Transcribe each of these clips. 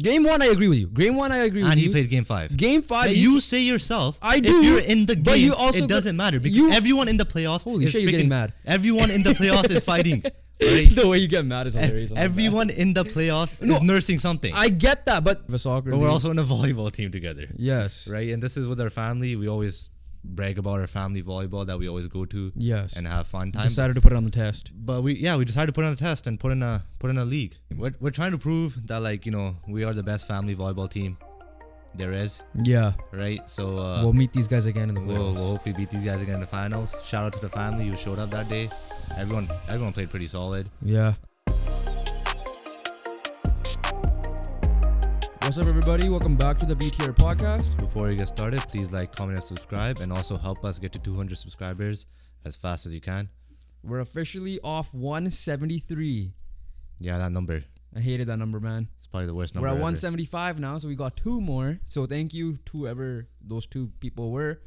Game 1, I agree with you. Game 1, I agree with you. And he played Game 5. Game 5, you say yourself, I do, if you're in the but game, you also it doesn't matter. Because everyone in the playoffs Holy is shit, you're getting mad. Everyone in the playoffs is fighting. Right? The way you get mad is hilarious. Everyone in the playoffs is nursing something. I get that, but we're also in a volleyball team together. Yes. Right? And this is with our family. We always brag about our family volleyball that we always go to. Yes. And have fun time. Decided to put it on the test. But we decided to put it on a test and put in a league. We're trying to prove that, like, you know, we are the best family volleyball team there is. Yeah. Right? So we'll meet these guys again in the playoffs. We'll hopefully beat these guys again in the finals. Shout out to the family who showed up that day. Everyone played pretty solid. Yeah. What's up, everybody? Welcome back to the BTR podcast. Before we get started, please like, comment, and subscribe, and also help us get to 200 subscribers as fast as you can. We're officially off 173. Yeah, that number. I hated that number, man. It's probably the worst number We're at ever. 175 now, so we got 2 more. So thank you to whoever those 2 people were.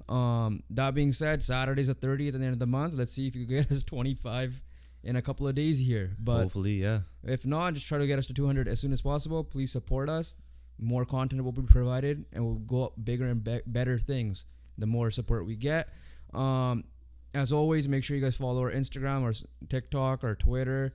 That being said, Saturday's the 30th at the end of the month. Let's see if you can get us 25 in a couple of days here. But hopefully, yeah. If not, just try to get us to 200 as soon as possible. Please support us. More content will be provided, and we'll go up bigger and better things the more support we get. As always, make sure you guys follow our Instagram or TikTok or Twitter,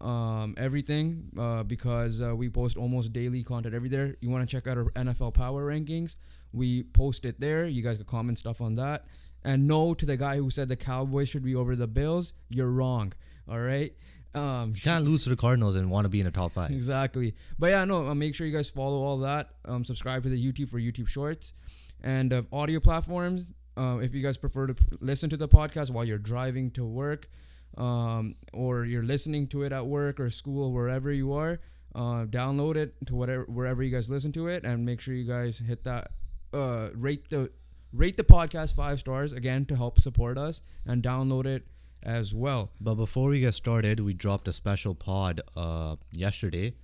everything, because we post almost daily content every there. You want to check out our NFL Power Rankings. We post it there. You guys can comment stuff on that. And no to the guy who said the Cowboys should be over the Bills. You're wrong. All right. You can't lose to the Cardinals and want to be in the top 5. Exactly. But yeah, no, make sure you guys follow all that. Subscribe to the YouTube for YouTube Shorts. And audio platforms, if you guys prefer to listen to the podcast while you're driving to work, or you're listening to it at work or school, wherever you are, download it to wherever you guys listen to it, and make sure you guys hit that, rate the podcast 5 stars, again, to help support us, and download it as well. But before we get started, we dropped a special pod yesterday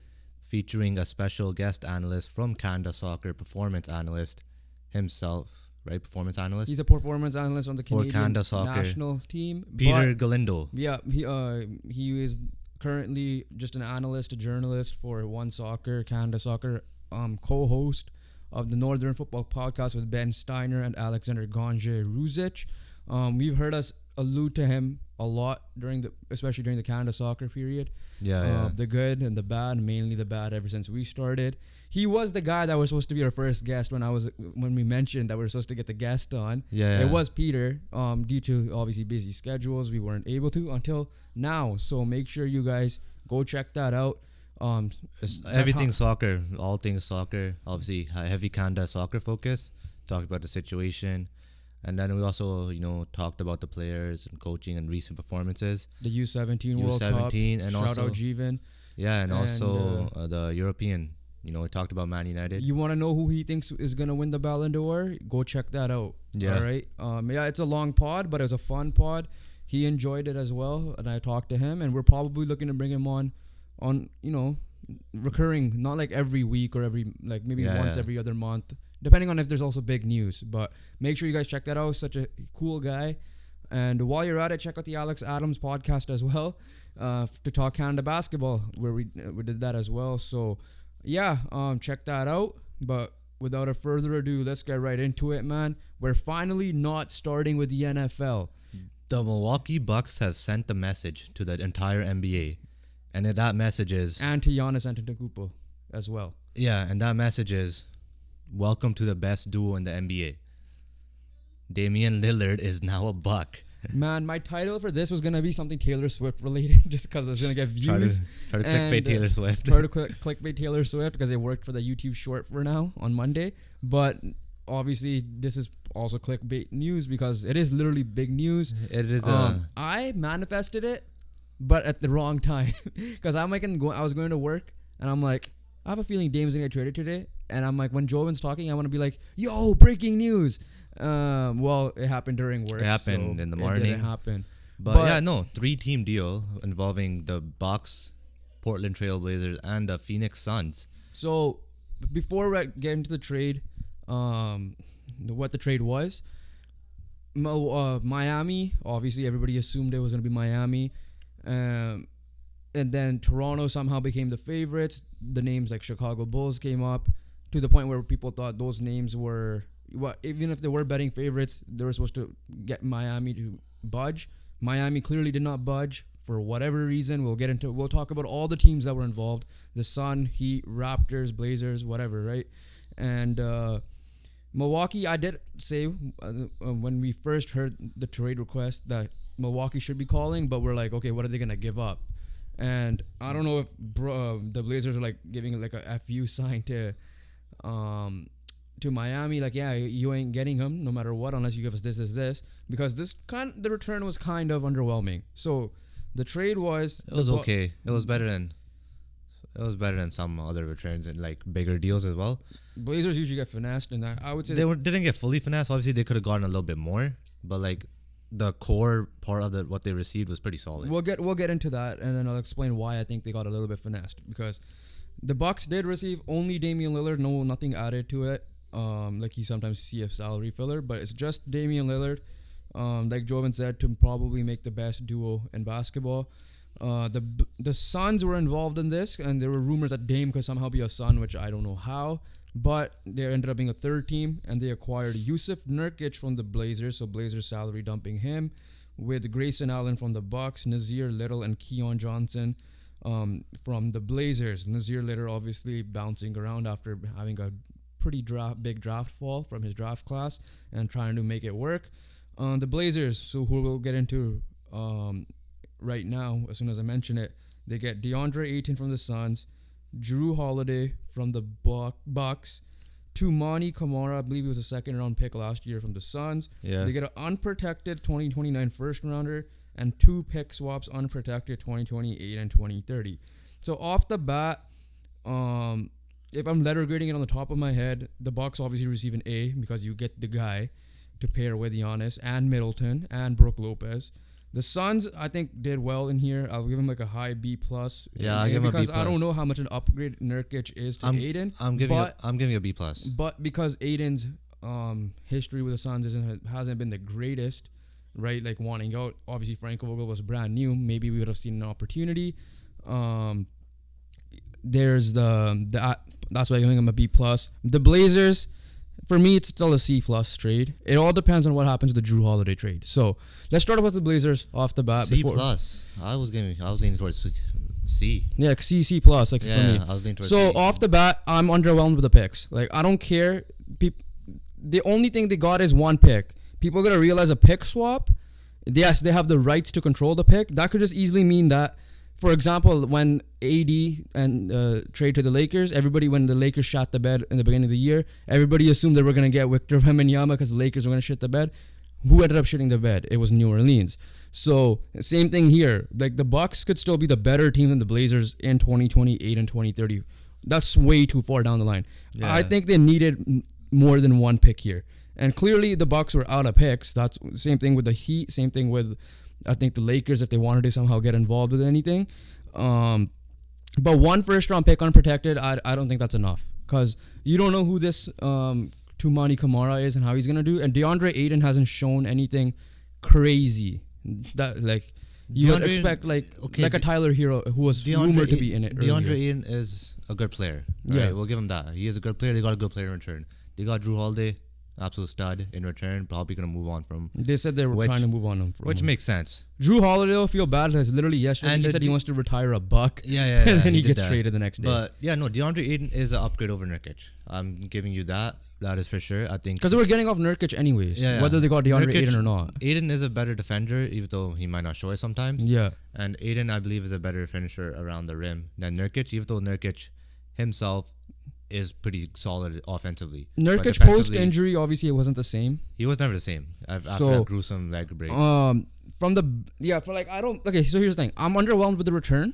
featuring a special guest analyst from Canada Soccer, performance analyst himself, right? Performance analyst. He's a performance analyst on the Canadian national team. Peter Galindo. Yeah, he is currently just an analyst, a journalist for One Soccer, Canada Soccer, co-host of the Northern Football Podcast with Ben Steiner and Alexander Gonje-Ruzic. We've heard us allude to him a lot especially during the Canada Soccer period. Yeah. The good and the bad, mainly the bad ever since we started. He was the guy that was supposed to be our first guest when we mentioned that we were supposed to get the guest on. Yeah. It was Peter. Due to obviously busy schedules, we weren't able to until now. So make sure you guys go check that out. Everything soccer, all things soccer. Obviously, heavy Canada soccer focus. Talked about the situation. And then we also, talked about the players and coaching and recent performances. The U17 World Cup. And shout also, out Jeevan. Yeah, and also the European. We talked about Man United. You want to know who he thinks is going to win the Ballon d'Or? Go check that out. Yeah. All right. It's a long pod, but it was a fun pod. He enjoyed it as well, and I talked to him, and we're probably looking to bring him on, recurring, not like every week or maybe once every other month, depending on if there's also big news. But make sure you guys check that out. Such a cool guy. And while you're at it, check out the Alex Adams podcast as well, to talk Canada basketball, where we did that as well. So yeah, check that out. But without a further ado, let's get right into it, man. We're finally not starting with the NFL. The Milwaukee Bucks have sent the message to the entire NBA. And that message is... And to Giannis Antetokounmpo as well. Yeah, and that message is, welcome to the best duo in the NBA. Damian Lillard is now a Buck. Man, my title for this was going to be something Taylor Swift related, just because it's going to get views. Try to clickbait Taylor Swift. Try to clickbait Taylor Swift because it worked for the YouTube short for now on Monday. But obviously, this is also clickbait news because it is literally big news. It is. I manifested it, but at the wrong time, because I was going to work and I'm like, I have a feeling Dame's gonna get traded today, and I'm like, when Jovin's talking, I want to be like, yo, breaking news. Well, it happened during work. It happened in the morning. It didn't happen. But yeah, no, 3-team deal involving the Bucks, Portland Trailblazers, and the Phoenix Suns. So before we get into the trade, what the trade was, Miami. Obviously, everybody assumed it was gonna be Miami. And then Toronto somehow became the favorites. The names like Chicago Bulls came up to the point where people thought those names were, even if they were betting favorites, they were supposed to get Miami to budge. Miami clearly did not budge for whatever reason. We'll talk about all the teams that were involved: the Sun, Heat, Raptors, Blazers, whatever, right? And Milwaukee, I did say when we first heard the trade request that Milwaukee should be calling, but we're like, okay, what are they gonna give up? And I don't know if the Blazers are like giving like a FU sign to Miami, like, yeah, you ain't getting him no matter what unless you give us this, because the return was kind of underwhelming. So the trade was okay. It was better than some other returns and like bigger deals as well. Blazers usually get finessed, and I would say didn't get fully finessed. Obviously, they could have gotten a little bit more, but like the core part of what they received was pretty solid. We'll get into that, and then I'll explain why I think they got a little bit finessed, because the Bucks did receive only Damian Lillard, nothing added to it. Like you sometimes see a salary filler, but it's just Damian Lillard. Like Jovan said, to probably make the best duo in basketball. The Suns were involved in this, and there were rumors that Dame could somehow be a Sun, which I don't know how. But there ended up being a third team, and they acquired Yusuf Nurkic from the Blazers, so Blazers salary dumping him, with Grayson Allen from the Bucks, Nazir Little and Keon Johnson from the Blazers. Nazir Little obviously bouncing around after having a pretty big draft fall from his draft class and trying to make it work. The Blazers, so who we'll get into right now, as soon as I mention it, they get DeAndre Ayton from the Suns, Jrue Holiday from the Bucks, Tumani Kamara, I believe he was a second round pick last year from the Suns. Yeah. They get an unprotected 2029 first rounder and 2 pick swaps unprotected 2028 and 2030. So off the bat, if I'm letter grading it on the top of my head, the Bucks obviously receive an A because you get the guy to pair with Giannis and Middleton and Brook Lopez. The Suns, I think, did well in here. I'll give him like a high B+. Yeah, I'll give him a B+. Because I don't know how much an upgrade Nurkic is to Aiden. I'm giving you a B+. But because Aiden's history with the Suns hasn't been the greatest, right? Like wanting out. Obviously, Frank Vogel was brand new. Maybe we would have seen an opportunity. There's that's why I'm giving him a B+. The Blazers, for me, it's still a C+ trade. It all depends on what happens with the Jrue Holiday trade. So let's start off with the Blazers off the bat. C+. I was leaning towards C. Yeah, C+. Like for me. I was leaning towards So C. off the bat, I'm underwhelmed with the picks. Like I don't care. The only thing they got is one pick. People are gonna realize a pick swap. Yes, they have the rights to control the pick. That could just easily mean that, for example, when AD and trade to the Lakers, when the Lakers shot the bed in the beginning of the year, everybody assumed they were going to get Victor Wembanyama because the Lakers were going to shit the bed. Who ended up shitting the bed? It was New Orleans. So same thing here. Like the Bucks could still be the better team than the Blazers in 2028 and 2030. That's way too far down the line. Yeah. I think they needed more than one pick here. And clearly the Bucks were out of picks. That's same thing with the Heat. Same thing with, I think, the Lakers, if they wanted to somehow get involved with anything. But one first round pick unprotected, I don't think that's enough, because you don't know who this Tumani Kamara is and how he's gonna do. And DeAndre Ayton hasn't shown anything crazy that like you would expect, like a Tyler Hero who was rumored to be in it. DeAndre Ayton is a good player. Right? Yeah, we'll give him that. He is a good player. They got a good player in return. They got Jrue Holiday, absolute stud in return. Probably gonna move on from. They said they were trying to move on him, which makes sense. Jrue Holiday will feel bad because literally yesterday he said he wants to retire a buck. Yeah. And then he gets traded the next day. But yeah, no, DeAndre Ayton is an upgrade over Nurkic. I'm giving you that. That is for sure. I think because they were getting off Nurkic anyways. Yeah. Whether they got DeAndre Ayton or not. Ayton is a better defender, even though he might not show it sometimes. Yeah. And Ayton, I believe, is a better finisher around the rim than Nurkic, even though Nurkic himself is pretty solid offensively. Nurkic post-injury, obviously, it wasn't the same. He was never the same after that gruesome leg break. So here's the thing. I'm underwhelmed with the return,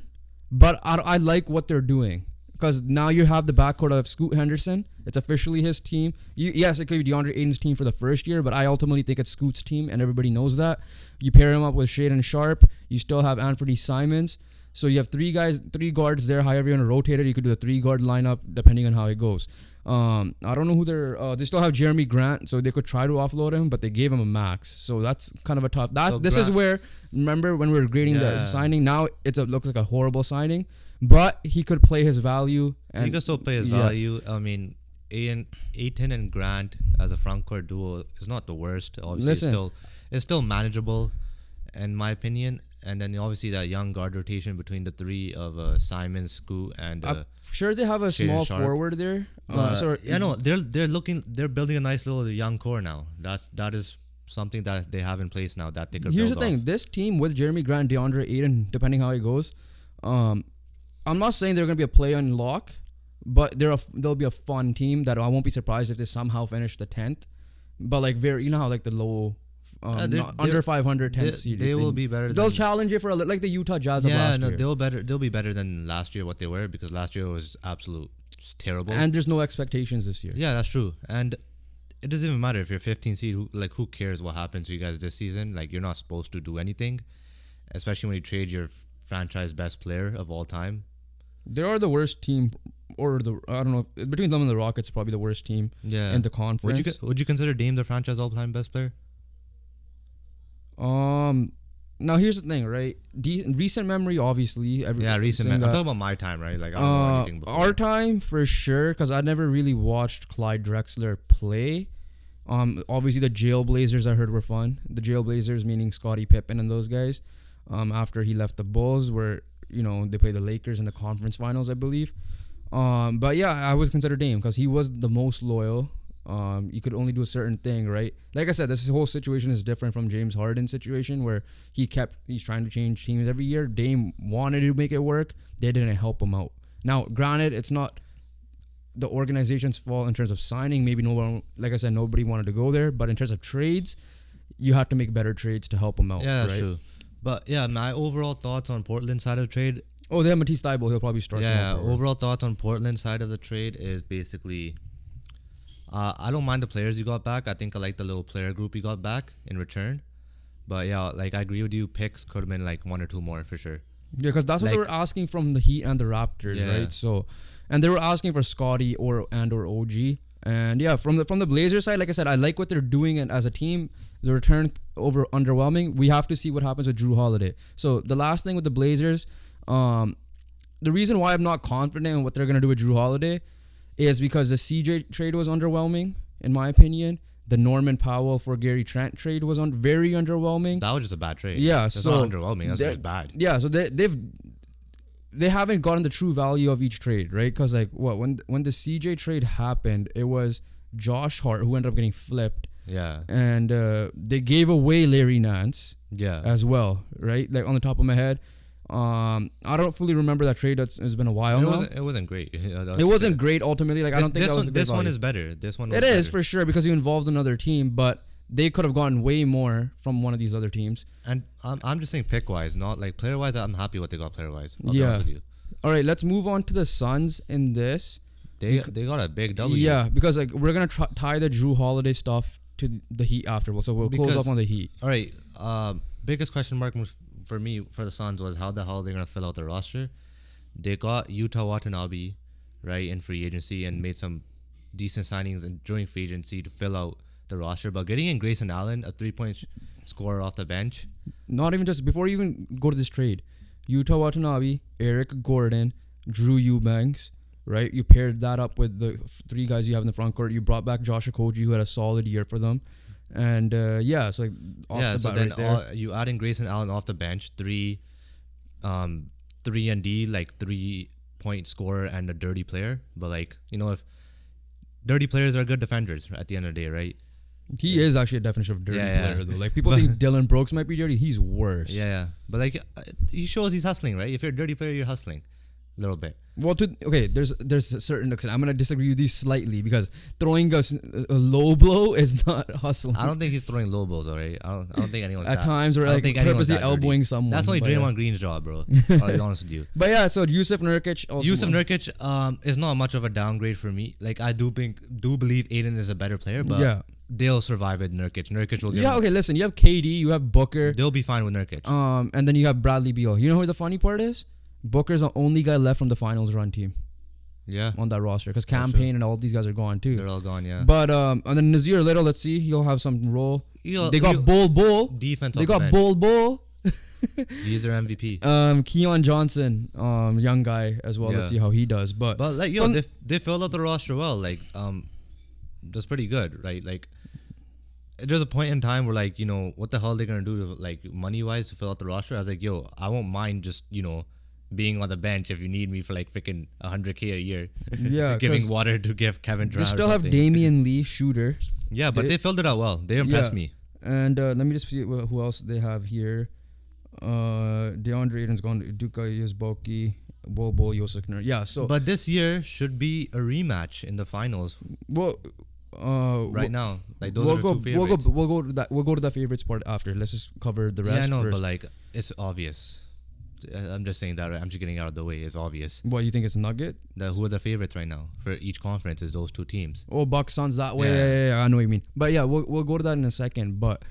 but I like what they're doing, because now you have the backcourt of Scoot Henderson. It's officially his team. Yes, it could be DeAndre Ayton's team for the first year, but I ultimately think it's Scoot's team, and everybody knows that. You pair him up with Shaedon Sharpe. You still have Anthony Simons. So you have three guards there. However you want to rotate it, you could do a 3-guard lineup depending on how it goes. I don't know who they still have Jeremy Grant, so they could try to offload him, but they gave him a max. So that's kind of a tough. This is where, remember when we were grading the signing, now looks like a horrible signing, but he could play his value. And he could still play his value. I mean, Ayton and Grant as a front court duo is not the worst. Obviously, it's still manageable, in my opinion. And then obviously that young guard rotation between the three of Simon, Scoot, and I'm sure they have a small forward there. They're building a nice little young core now. That is something that they have in place now that they could. Here's the thing: this team with Jeremy Grant, DeAndre Ayton, depending how it goes, I'm not saying they're gonna be a play on lock, but they'll be a fun team that I won't be surprised if they somehow finish the 10th. But like how like the low. Under 500 10th seed. They will be better. They'll challenge it for like the Utah Jazz of last year. They'll be better than last year what they were, because last year was terrible. And there's no expectations this year. Yeah, that's true. And it doesn't even matter if you're 15 seed. Who cares what happens to you guys this season? Like, you're not supposed to do anything, especially when you trade your franchise best player of all time. They are the worst team, or I don't know, between them and the Rockets, probably the worst team in the conference. Would you consider Dame the franchise all time best player? Now here's the thing, right? Recent memory, obviously. Recent memory. I'm talking about my time, right? Like, I don't know anything before. Our time, for sure, because I never really watched Clyde Drexler play. Obviously the Jailblazers I heard were fun. The Jailblazers meaning Scottie Pippen and those guys. After he left the Bulls, where they play the Lakers in the conference finals, I believe. But yeah, I would consider Dame because he was the most loyal. You could only do a certain thing, right? Like I said, this whole situation is different from James Harden's situation where he's trying to change teams every year. Dame wanted to make it work. They didn't help him out. Now, granted, it's not the organization's fault in terms of signing. Maybe nobody wanted to go there. But in terms of trades, you have to make better trades to help him out. Yeah, that's right? true. But yeah, my overall thoughts on Portland side of the trade. Oh, they have Matisse Thybulle. He'll probably start. Yeah, overall thoughts on Portland side of the trade is basically... I don't mind the players you got back. I think I like the little player group you got back in return. But yeah, like I agree with you. Picks could have been like 1 or 2 more for sure. Yeah, because that's what they were asking from the Heat and the Raptors, right? So, and they were asking for Scottie or OG. And yeah, from the Blazers side, like I said, I like what they're doing, and as a team, the return underwhelming. We have to see what happens with Jrue Holiday. So the last thing with the Blazers, the reason why I'm not confident in what they're gonna do with Jrue Holiday is because the CJ trade was underwhelming, in my opinion. The Norman Powell for Gary Trent trade was very underwhelming. That was just a bad trade. Yeah, that's so not underwhelming. That's just bad. Yeah, so they haven't gotten the true value of each trade, right? Because when the CJ trade happened, it was Josh Hart who ended up getting flipped. Yeah, and they gave away Larry Nance. Yeah, as well, right? Like on the top of my head. I don't fully remember that trade. It's been a while now. It wasn't great. It wasn't great ultimately. Like I don't think this one is better. This one it is for sure because you involved another team, but they could have gotten way more from one of these other teams. And I'm just saying pick wise, not like player wise. I'm happy what they got player wise. Yeah. All right, let's move on to the Suns in this. They got a big W. Yeah, because like we're gonna tie the Jrue Holiday stuff to the Heat afterwards, so we'll close up on the Heat. All right. Biggest question mark for me for the Suns was how the hell they're gonna fill out the roster. They got Yuta Watanabe, right, in free agency and made some decent signings during free agency to fill out the roster. But getting in Grayson Allen, a 3-point scorer off the bench. Not even just before you even go to this trade, Yuta Watanabe, Eric Gordon, Drew Eubanks, right? You paired that up with the 3 guys you have in the front court. You brought back Josh Okogie, who had a solid year for them. And so like so then you add in Grayson Allen off the bench, 3 and D, like 3-point scorer and a dirty player. But like, if dirty players are good defenders at the end of the day, right? He is actually a definition of dirty player though. Like people think Dylan Brooks might be dirty. He's worse. Yeah. But like he shows he's hustling, right? If you're a dirty player, you're hustling a little bit. Well, there's a certain extent. I'm gonna disagree with you slightly because throwing a low blow is not hustling. I don't think he's throwing low blows, alright. I don't think anyone's at times or like purposely elbowing someone. That's only Draymond Green's job, bro. I'll be honest with you. But yeah, so Yusuf Nurkic is not much of a downgrade for me. Like I do believe Aiden is a better player, but yeah. They'll survive with Nurkic. Nurkic will get okay, listen, you have KD, you have Booker. They'll be fine with Nurkic. And then you have Bradley Beal. You know who the funny part is? Booker's the only guy left from the finals run team. Yeah. On that roster, because Campaign and all these guys are gone too. They're all gone, yeah. But and then Nazir Little, let's see, he'll have some role. They got Bull. Defense. They got Bull. He's their MVP. Keon Johnson, young guy as well. Yeah. Let's see how he does. But like they filled out the roster well. Like that's pretty good, right? Like there's a point in time where like, you know, what the hell are they gonna do to like money wise to fill out the roster? I was like, yo, I won't mind just, you know, being on the bench if you need me for like freaking $100K a year. Yeah, giving water to give Kevin Durant. They still have Damian Lee, shooter. Yeah, but they filled it out well. They impressed me. And let me just see who else they have here. DeAndre Ayton's gone. Duka Yuzboki, Bol Yosikner. Yeah. So, but this year should be a rematch in the finals. Well, right now, like those are the two favorites. We'll go to the favorites part after. Let's just cover the rest. Yeah, I know, first. but like it's obvious. I'm just saying that. Right? I'm just getting out of the way. It's obvious. What, you think it's Nugget? Who are the favorites right now for each conference? Is those two teams? Oh, Bucks Suns that way. Yeah, I know what you mean. But yeah, we'll go to that in a second. But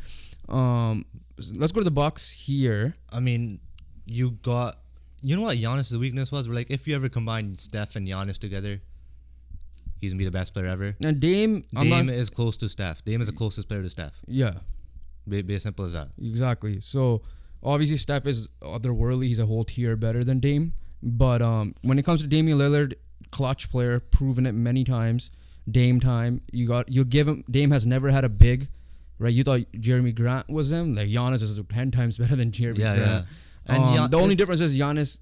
let's go to the Bucks here. I mean, you know what Giannis' weakness was? We're like, if you ever combine Steph and Giannis together, he's gonna be the best player ever. And Dame is close to Steph. Dame is the closest player to Steph. Yeah, be as simple as that. Exactly. So obviously Steph is otherworldly. He's a whole tier better than Dame. But when it comes to Damian Lillard, clutch player, proven it many times. Dame time, you give him. Dame has never had a big. Right, you thought Jeremy Grant was him. Like Giannis is 10 times better than Jeremy Grant. Yeah. And the only difference is Giannis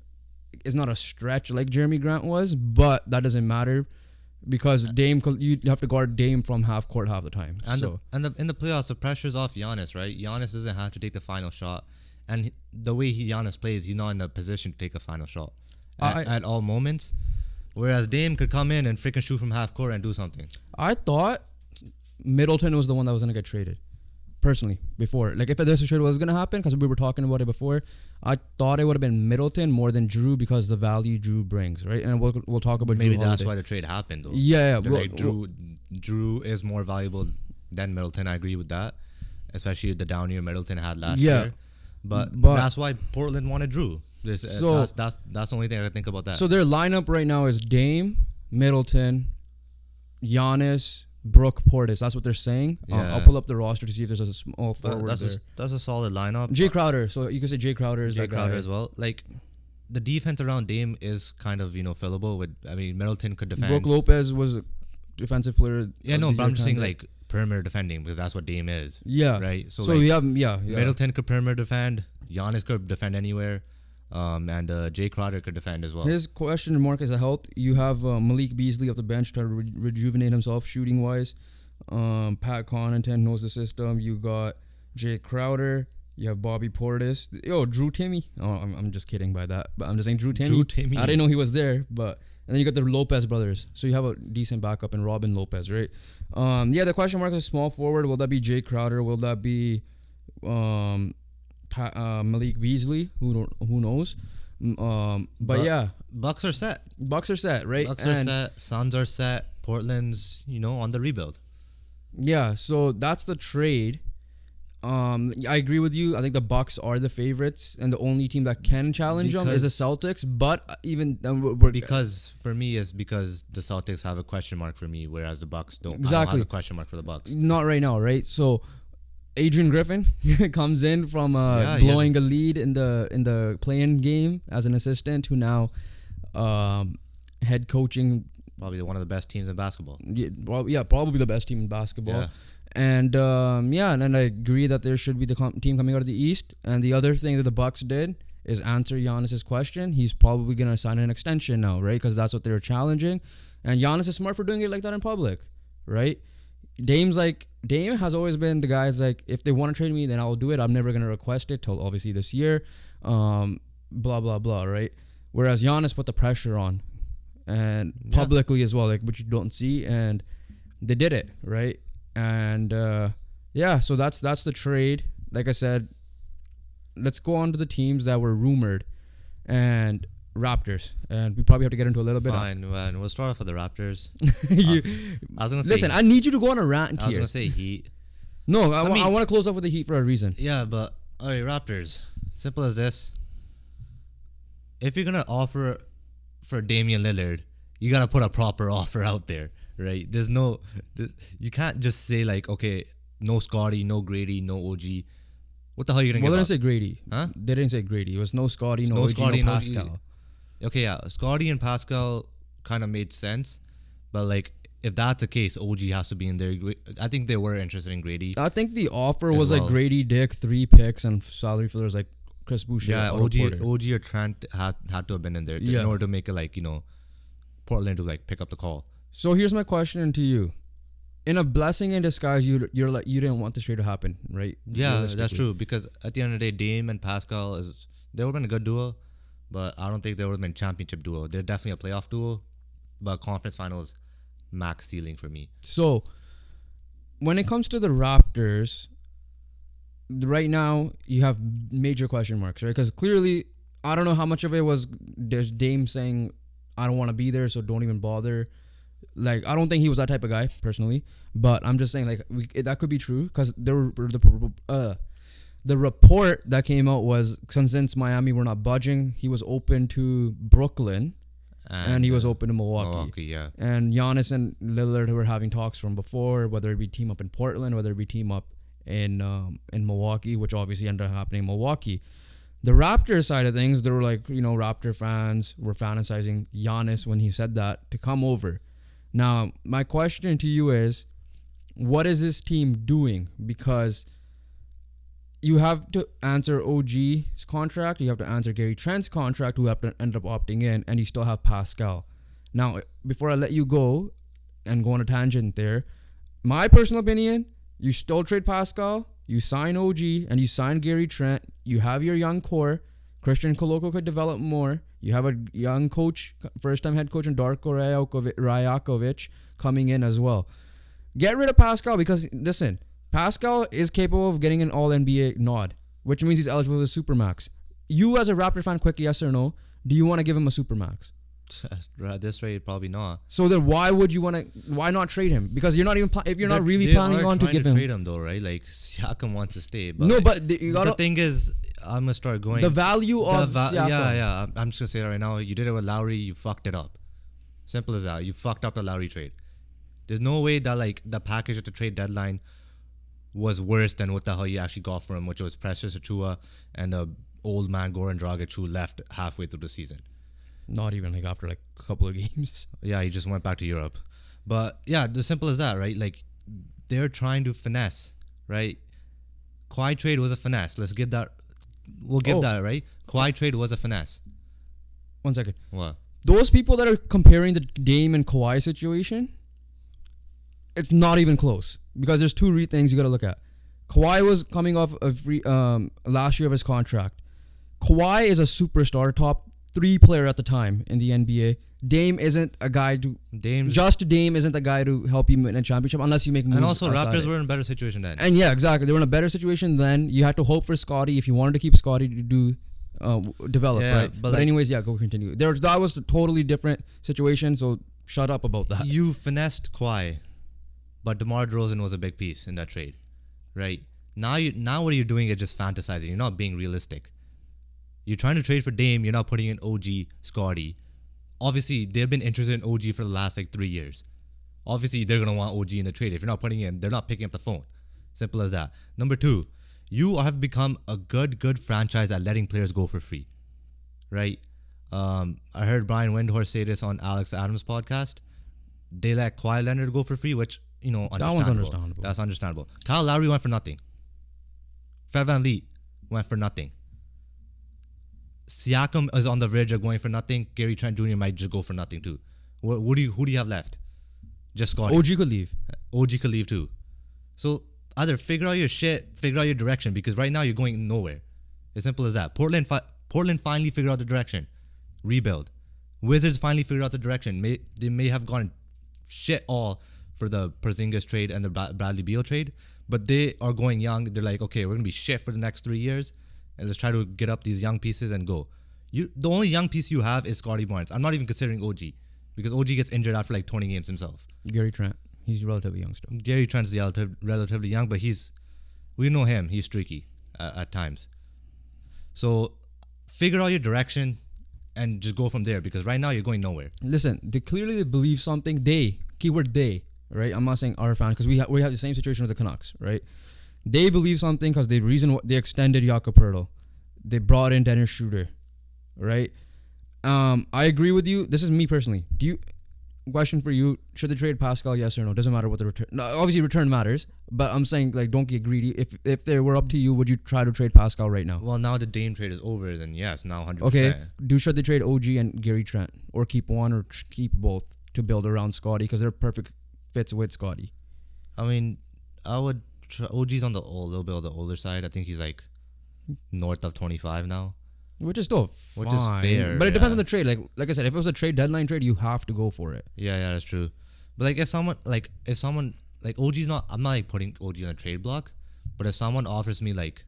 is not a stretch like Jeremy Grant was, but that doesn't matter because Dame, you have to guard Dame from half court half the time. And in the playoffs, the pressure's off Giannis, right? Giannis doesn't have to take the final shot, and the way Giannis plays, he's not in a position to take a final shot at all moments. Whereas Dame could come in and freaking shoot from half court and do something. I thought Middleton was the one that was gonna get traded. Personally, before, like if this trade was gonna happen, because we were talking about it before, I thought it would have been Middleton more than Jrue because the value Jrue brings, right? And we'll talk about maybe Jrue that's Holiday. why the trade happened, though. Yeah. Jrue is more valuable than Middleton. I agree with that, especially the down year Middleton had last year. But that's why Portland wanted Jrue. That's the only thing I can think about that. So their lineup right now is Dame, Middleton, Giannis, Brook, Portis. That's what they're saying. Yeah. I'll pull up the roster to see if there's a small forward there. That's a solid lineup. Jay Crowder. So you can say Jay Crowder is Jay that guy. Crowder as well. Like the defense around Dame is kind of fillable with. I mean, Middleton could defend. Brook Lopez was a defensive player. Yeah, no, but I'm just saying like perimeter defending because that's what Dame is. Yeah. Right. So like, we have Middleton could perimeter defend. Giannis could defend anywhere. And Jay Crowder could defend as well. His question mark is a health. You have Malik Beasley off the bench trying to rejuvenate himself shooting wise. Pat Connaughton knows the system. You got Jay Crowder. You have Bobby Portis. Drew Timmy. Oh, I'm just kidding by that. But I'm just saying Drew Timmy. I didn't know he was there. But and then you got the Lopez brothers. So you have a decent backup in Robin Lopez, right? The question mark is small forward. Will that be Jay Crowder? Will that be Malik Beasley? Who knows? But yeah, Bucks are set. Right? Bucks are set. Suns are set. Portland's on the rebuild. Yeah, so that's the trade. I agree with you. I think the Bucks are the favorites, and the only team that can challenge them is the Celtics. But even because for me is because the Celtics have a question mark for me, whereas the Bucks don't. Exactly, I don't have a question mark for the Bucks. Not right now, right? So Adrian Griffin comes in from blowing a lead in the play-in game as an assistant to now head coaching. Probably one of the best teams in basketball. Yeah, probably the best team in basketball. Yeah. And and I agree that there should be the team coming out of the East. And the other thing that the Bucks did is answer Giannis's question. He's probably gonna sign an extension now, right? Because that's what they're challenging. And Giannis is smart for doing it like that in public, right? Dame has always been the guy that's like, if they want to trade me, then I'll do it. I'm never gonna request it till obviously this year. Blah blah blah, right? Whereas Giannis put the pressure on. And publicly as well, like which you don't see, and they did it, right? And so that's the trade. Like I said, let's go on to the teams that were rumored, and Raptors, and we probably have to get into a little bit. Fine, man. We'll start off with the Raptors. I was gonna say. Listen, I need you to go on a rant here. I was gonna say Heat. No, I want to close off with the Heat for a reason. Yeah, but all right, Raptors. Simple as this. if you're gonna offer for Damian Lillard, you gotta put a proper offer out there, right? You can't just say like, okay, no Scotty, no Grady, no OG. What the hell are you gonna Well, give they up? didn't say Grady. Huh? They didn't say Grady. It was no Scotty, no No OG, Scotty, no no OG. Pascal. Okay, yeah, Scotty and Pascal kind of made sense, but like if that's the case, OG has to be in there. I think they were interested in Grady. I think the offer As was like well. Grady, Dick, 3 picks, and salary fillers like Chris Boucher. Yeah, Otto Porter. OG or Trent had to have been in there Yeah. in order to make it like, Portland to like pick up the call. So here's my question to you: in a blessing in disguise, you didn't want this trade to happen, right? Yeah, that's Realistically. true. Because at the end of the day, Dame and Pascal they would have been a good duo, but I don't think they would have been championship duo. They're definitely a playoff duo, but conference finals max ceiling for me. So when it comes to the Raptors, right now you have major question marks, right? Because clearly, I don't know how much of it was there's Dame saying, "I don't want to be there, so don't even bother." Like, I don't think he was that type of guy personally, but I'm just saying like that could be true because the report that came out was since Miami were not budging, he was open to Brooklyn and he was open to Milwaukee. Yeah. And Giannis and Lillard were having talks from before, whether it be team up in Portland, whether it be team up in Milwaukee, which obviously ended up happening in Milwaukee. The Raptors side of things, there were like, Raptor fans were fantasizing Giannis when he said that to come over. Now, my question to you is, what is this team doing? Because you have to answer OG's contract, you have to answer Gary Trent's contract, who have to end up opting in, and you still have Pascal. Now, before I let you go and go on a tangent there, my personal opinion, you still trade Pascal, you sign OG, and you sign Gary Trent. You have your young core. Christian Koloko could develop more. You have a young coach, first-time head coach, and Darko Rajakovic coming in as well. Get rid of Pascal because, listen, Pascal is capable of getting an All-NBA nod, which means he's eligible for the Supermax. You as a Raptor fan, quick yes or no, do you want to give him a Supermax? At this rate, probably not. So then why not trade him? Because you're not even, if you're not really planning on to give him. trade him though, right? Like, Siakam wants to stay. But No, like, but the thing is, I'm going to start going. the value of Siakam. Yeah. I'm just going to say it right now. You did it with Lowry, you fucked it up. Simple as that. You fucked up the Lowry trade. There's no way that like the package at the trade deadline was worse than what the hell you actually got from him, which was Precious Achua and the old man Goran Dragic who left halfway through the season. Not even like after like a couple of games. Yeah, he just went back to Europe. But yeah, as simple as that, right? Like, they're trying to finesse, right? Kawhi trade was a finesse. Let's give that. We'll give that, right? Kawhi trade was a finesse. 1 second. What? Those people that are comparing the Dame and Kawhi situation, it's not even close because there's two things you got to look at. Kawhi was coming off a last year of his contract. Kawhi is a superstar, top 3 player at the time in the NBA. Dame isn't a guy to. Dame isn't a guy to help you win a championship unless you make moves. And also, Raptors it. were in a better situation then. And yeah, exactly. They were in a better situation then. You had to hope for Scotty if you wanted to keep Scotty to do develop, right? But like, anyways, yeah, go continue. That was a totally different situation, so shut up about that. You finessed Kawhi, but DeMar DeRozan was a big piece in that trade, right? Now what you're doing is just fantasizing. You're not being realistic. You're trying to trade for Dame. You're not putting in OG, Scotty. Obviously, they've been interested in OG for the last 3 years. Obviously, they're going to want OG in the trade. If you're not putting in, they're not picking up the phone. Simple as that. Number 2, you have become a good franchise at letting players go for free, right? I heard Brian Windhorst say this on Alex Adams' podcast. They let Kawhi Leonard go for free, which, understandable. That one's understandable. That's understandable. Kyle Lowry went for nothing. Fred VanVleet went for nothing. Siakam is on the verge of going for nothing. Gary Trent Jr. might just go for nothing too. Who do you have left? Just Scotty. OG could leave. OG could leave too. So either figure out your shit, figure out your direction, because right now you're going nowhere. As simple as that. Portland finally figured out the direction. Rebuild. Wizards finally figured out the direction. They may have gone shit all for the Porzingis trade and the Bradley Beal trade, but they are going young. They're like, okay, we're gonna be shit for the next 3 years. And let's try to get up these young pieces and go. The only young piece you have is Scotty Barnes. I'm not even considering OG because OG gets injured after 20 games himself. Gary Trent, he's relatively young still. Gary Trent's relatively young, but we know him. He's streaky at times. So figure out your direction. and just go from there, because right now you're going nowhere. Listen, they clearly believe something. They, keyword they, right? I'm not saying our fan, because we have the same situation with the Canucks, right? They believe something because they extended Jakob Poeltl. They brought in Dennis Schroeder, right? I agree with you. This is me personally. Question for you: should they trade Pascal? Yes or no? Doesn't matter what the return. No, obviously, return matters, but I'm saying like don't get greedy. If they were up to you, would you try to trade Pascal right now? Well, now the Dame trade is over, then yes, now 100%. Okay. Should they trade OG and Gary Trent, or keep one, or keep both to build around Scotty, because they're perfect fits with Scotty? I mean, I would. OG's on the little bit of the older side. I think he's like north of 25 now. Which is still fine. Which is fair. But it depends on the trade. Like I said, if it was a deadline trade, you have to go for it. Yeah, that's true. But like if someone like OG's not, I'm not like putting OG on a trade block, but if someone offers me like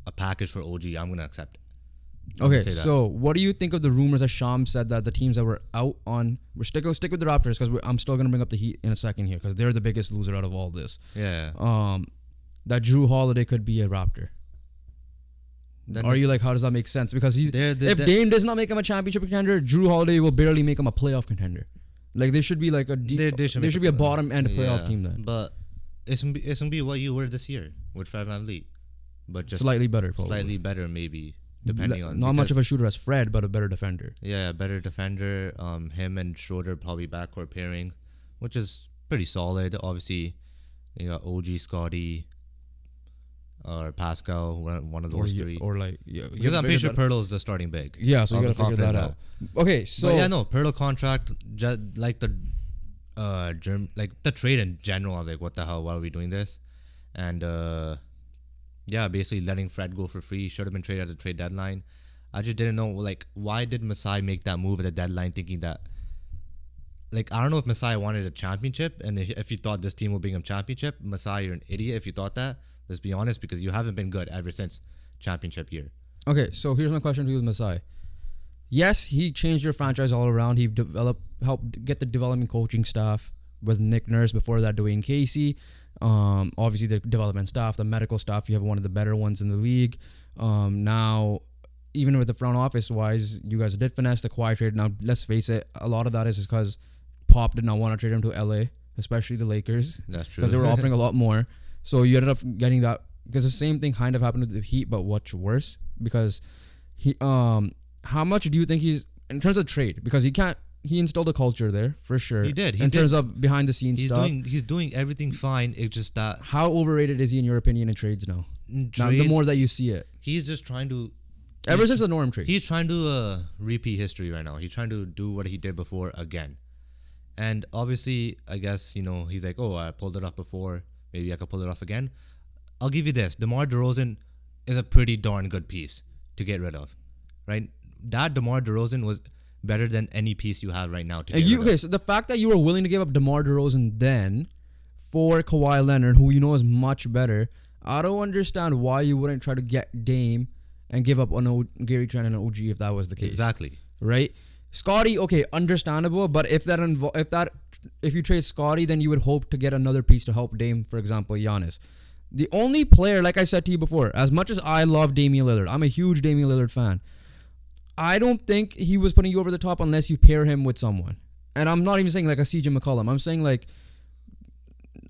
a package for OG, I'm gonna accept it. Okay, so what do you think of the rumors that Sham said that the teams that were out on, stick with the Raptors, because I'm still gonna bring up the Heat in a second here, because they're the biggest loser out of all this. Yeah. That Jrue Holiday could be a Raptor. Then are you like, how does that make sense? Because if Dame does not make him a championship contender, Jrue Holiday will barely make him a playoff contender. Like they should be like there should be a bottom end playoff team then. But it's gonna be what you were this year with 5-9 league, but just slightly better, probably. Slightly better, maybe, depending on. Not much of a shooter as Fred, but a better defender. Yeah, better defender. Him and Schroeder probably backcourt pairing, which is pretty solid. Obviously, you got OG, Scotty, or Pascal, one of those three. Or like, because I'm pretty sure Poeltl is the starting big. Yeah, so you gotta figure that out. Okay, so Poeltl contract, like the the trade in general. I was like, what the hell? Why are we doing this? And basically letting Fred go for free. Should have been traded at the trade deadline. I just didn't know, like, why did Masai make that move at the deadline, thinking that, like, I don't know if Masai wanted a championship, and if you thought this team would bring him championship, Masai, you're an idiot if you thought that. Let's be honest, because you haven't been good ever since championship year. Okay, so here's my question to you with Masai. Yes, he changed your franchise all around. He helped get the development coaching staff with Nick Nurse, before that Dwayne Casey. Obviously the development staff, the medical staff, you have one of the better ones in the league. Now, even with the front office wise, you guys did finesse the Kawhi trade. Now, let's face it, a lot of that is because Pop did not want to trade him to LA, especially the Lakers. That's true. Because they were offering a lot more. So you ended up getting that, because the same thing kind of happened with the Heat, but what's worse, because how much do you think he's, in terms of trade, because he instilled a culture there for sure. He did. Terms of behind the scenes stuff. He's doing everything fine. It's just that, how overrated is he in your opinion in trades now? Now, the more that you see it, he's just trying to. Ever since the Norm trade, he's trying to repeat history right now. He's trying to do what he did before again, and obviously, I guess he's like, oh, I pulled it off before. Maybe I could pull it off again. I'll give you this: DeMar DeRozan is a pretty darn good piece to get rid of, right? That DeMar DeRozan was better than any piece you have right now. So the fact that you were willing to give up DeMar DeRozan then for Kawhi Leonard, who is much better, I don't understand why you wouldn't try to get Dame and give up on Gary Trent and OG if that was the case. Exactly. Right? Scotty, okay, understandable, but if you trade Scotty, then you would hope to get another piece to help Dame, for example, Giannis. The only player, like I said to you before, as much as I love Damian Lillard, I'm a huge Damian Lillard fan, I don't think he was putting you over the top unless you pair him with someone. And I'm not even saying like a CJ McCollum. I'm saying like,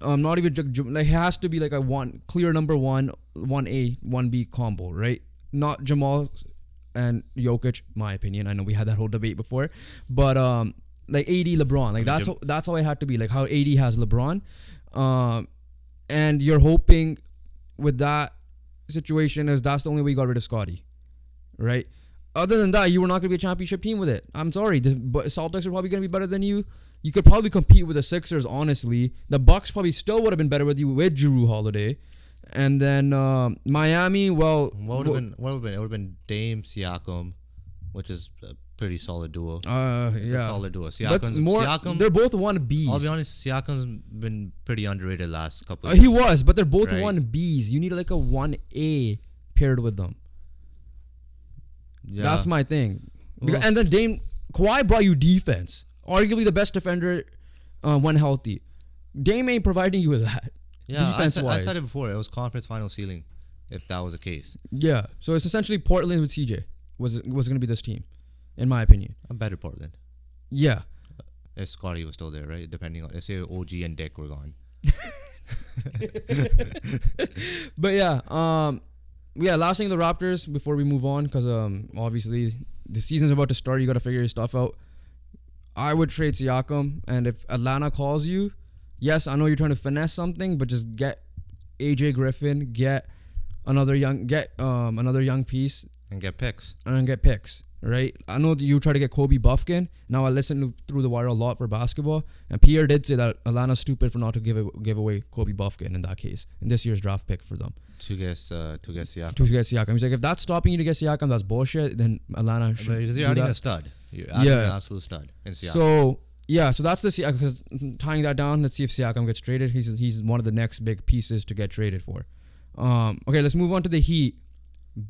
not even like, it has to be like a clear number 1A, 1B combo, right? Not Jamal and Jokic, my opinion. I know we had that whole debate before, but like AD, LeBron, like that's how it had to be. Like how AD has LeBron, and you're hoping with that situation that's the only way you got rid of Scotty, right? Other than that, you were not going to be a championship team with it. I'm sorry, the Celtics are probably going to be better than you. You could probably compete with the Sixers, honestly. The Bucks probably still would have been better with you with Jrue Holiday. And then Miami, well... What would have been? It would have been Dame, Siakam, which is a pretty solid duo. It's a solid duo. Siakam, they're both 1Bs. I'll be honest, Siakam's been pretty underrated last couple of years. He was, but they're both 1Bs. You need like a 1A paired with them. Yeah. That's my thing. And then Kawhi brought you defense. Arguably the best defender when healthy. Dame ain't providing you with that. Yeah, I said it before. It was conference final ceiling, if that was the case. Yeah, so it's essentially Portland with CJ was going to be this team. in my opinion. I'm better Portland. Yeah. If Scotty was still there, right? Depending on, let's say OG and Dick were gone. But yeah, last thing the Raptors before we move on, because obviously the season's about to start. You got to figure your stuff out. I would trade Siakam, and if Atlanta calls you, yes, I know you're trying to finesse something, but just get AJ Griffin, get another young piece, And get picks. and get picks. Right? I know that you try to get Kobe Buffkin. Now I listen through the wire a lot for basketball, and Pierre did say that Atlanta's stupid for not to give away Kobe Buffkin in that case in this year's draft pick for them To get Siakam. to get Siakam. He's like, if that's stopping you to get Siakam, that's bullshit. Then Atlanta should Because do you're adding that. a stud. You're adding an absolute stud in Siakam. So that's the Siakam. Because tying that down, let's see if Siakam gets traded. He's one of the next big pieces to get traded for. Okay, let's move on to the Heat.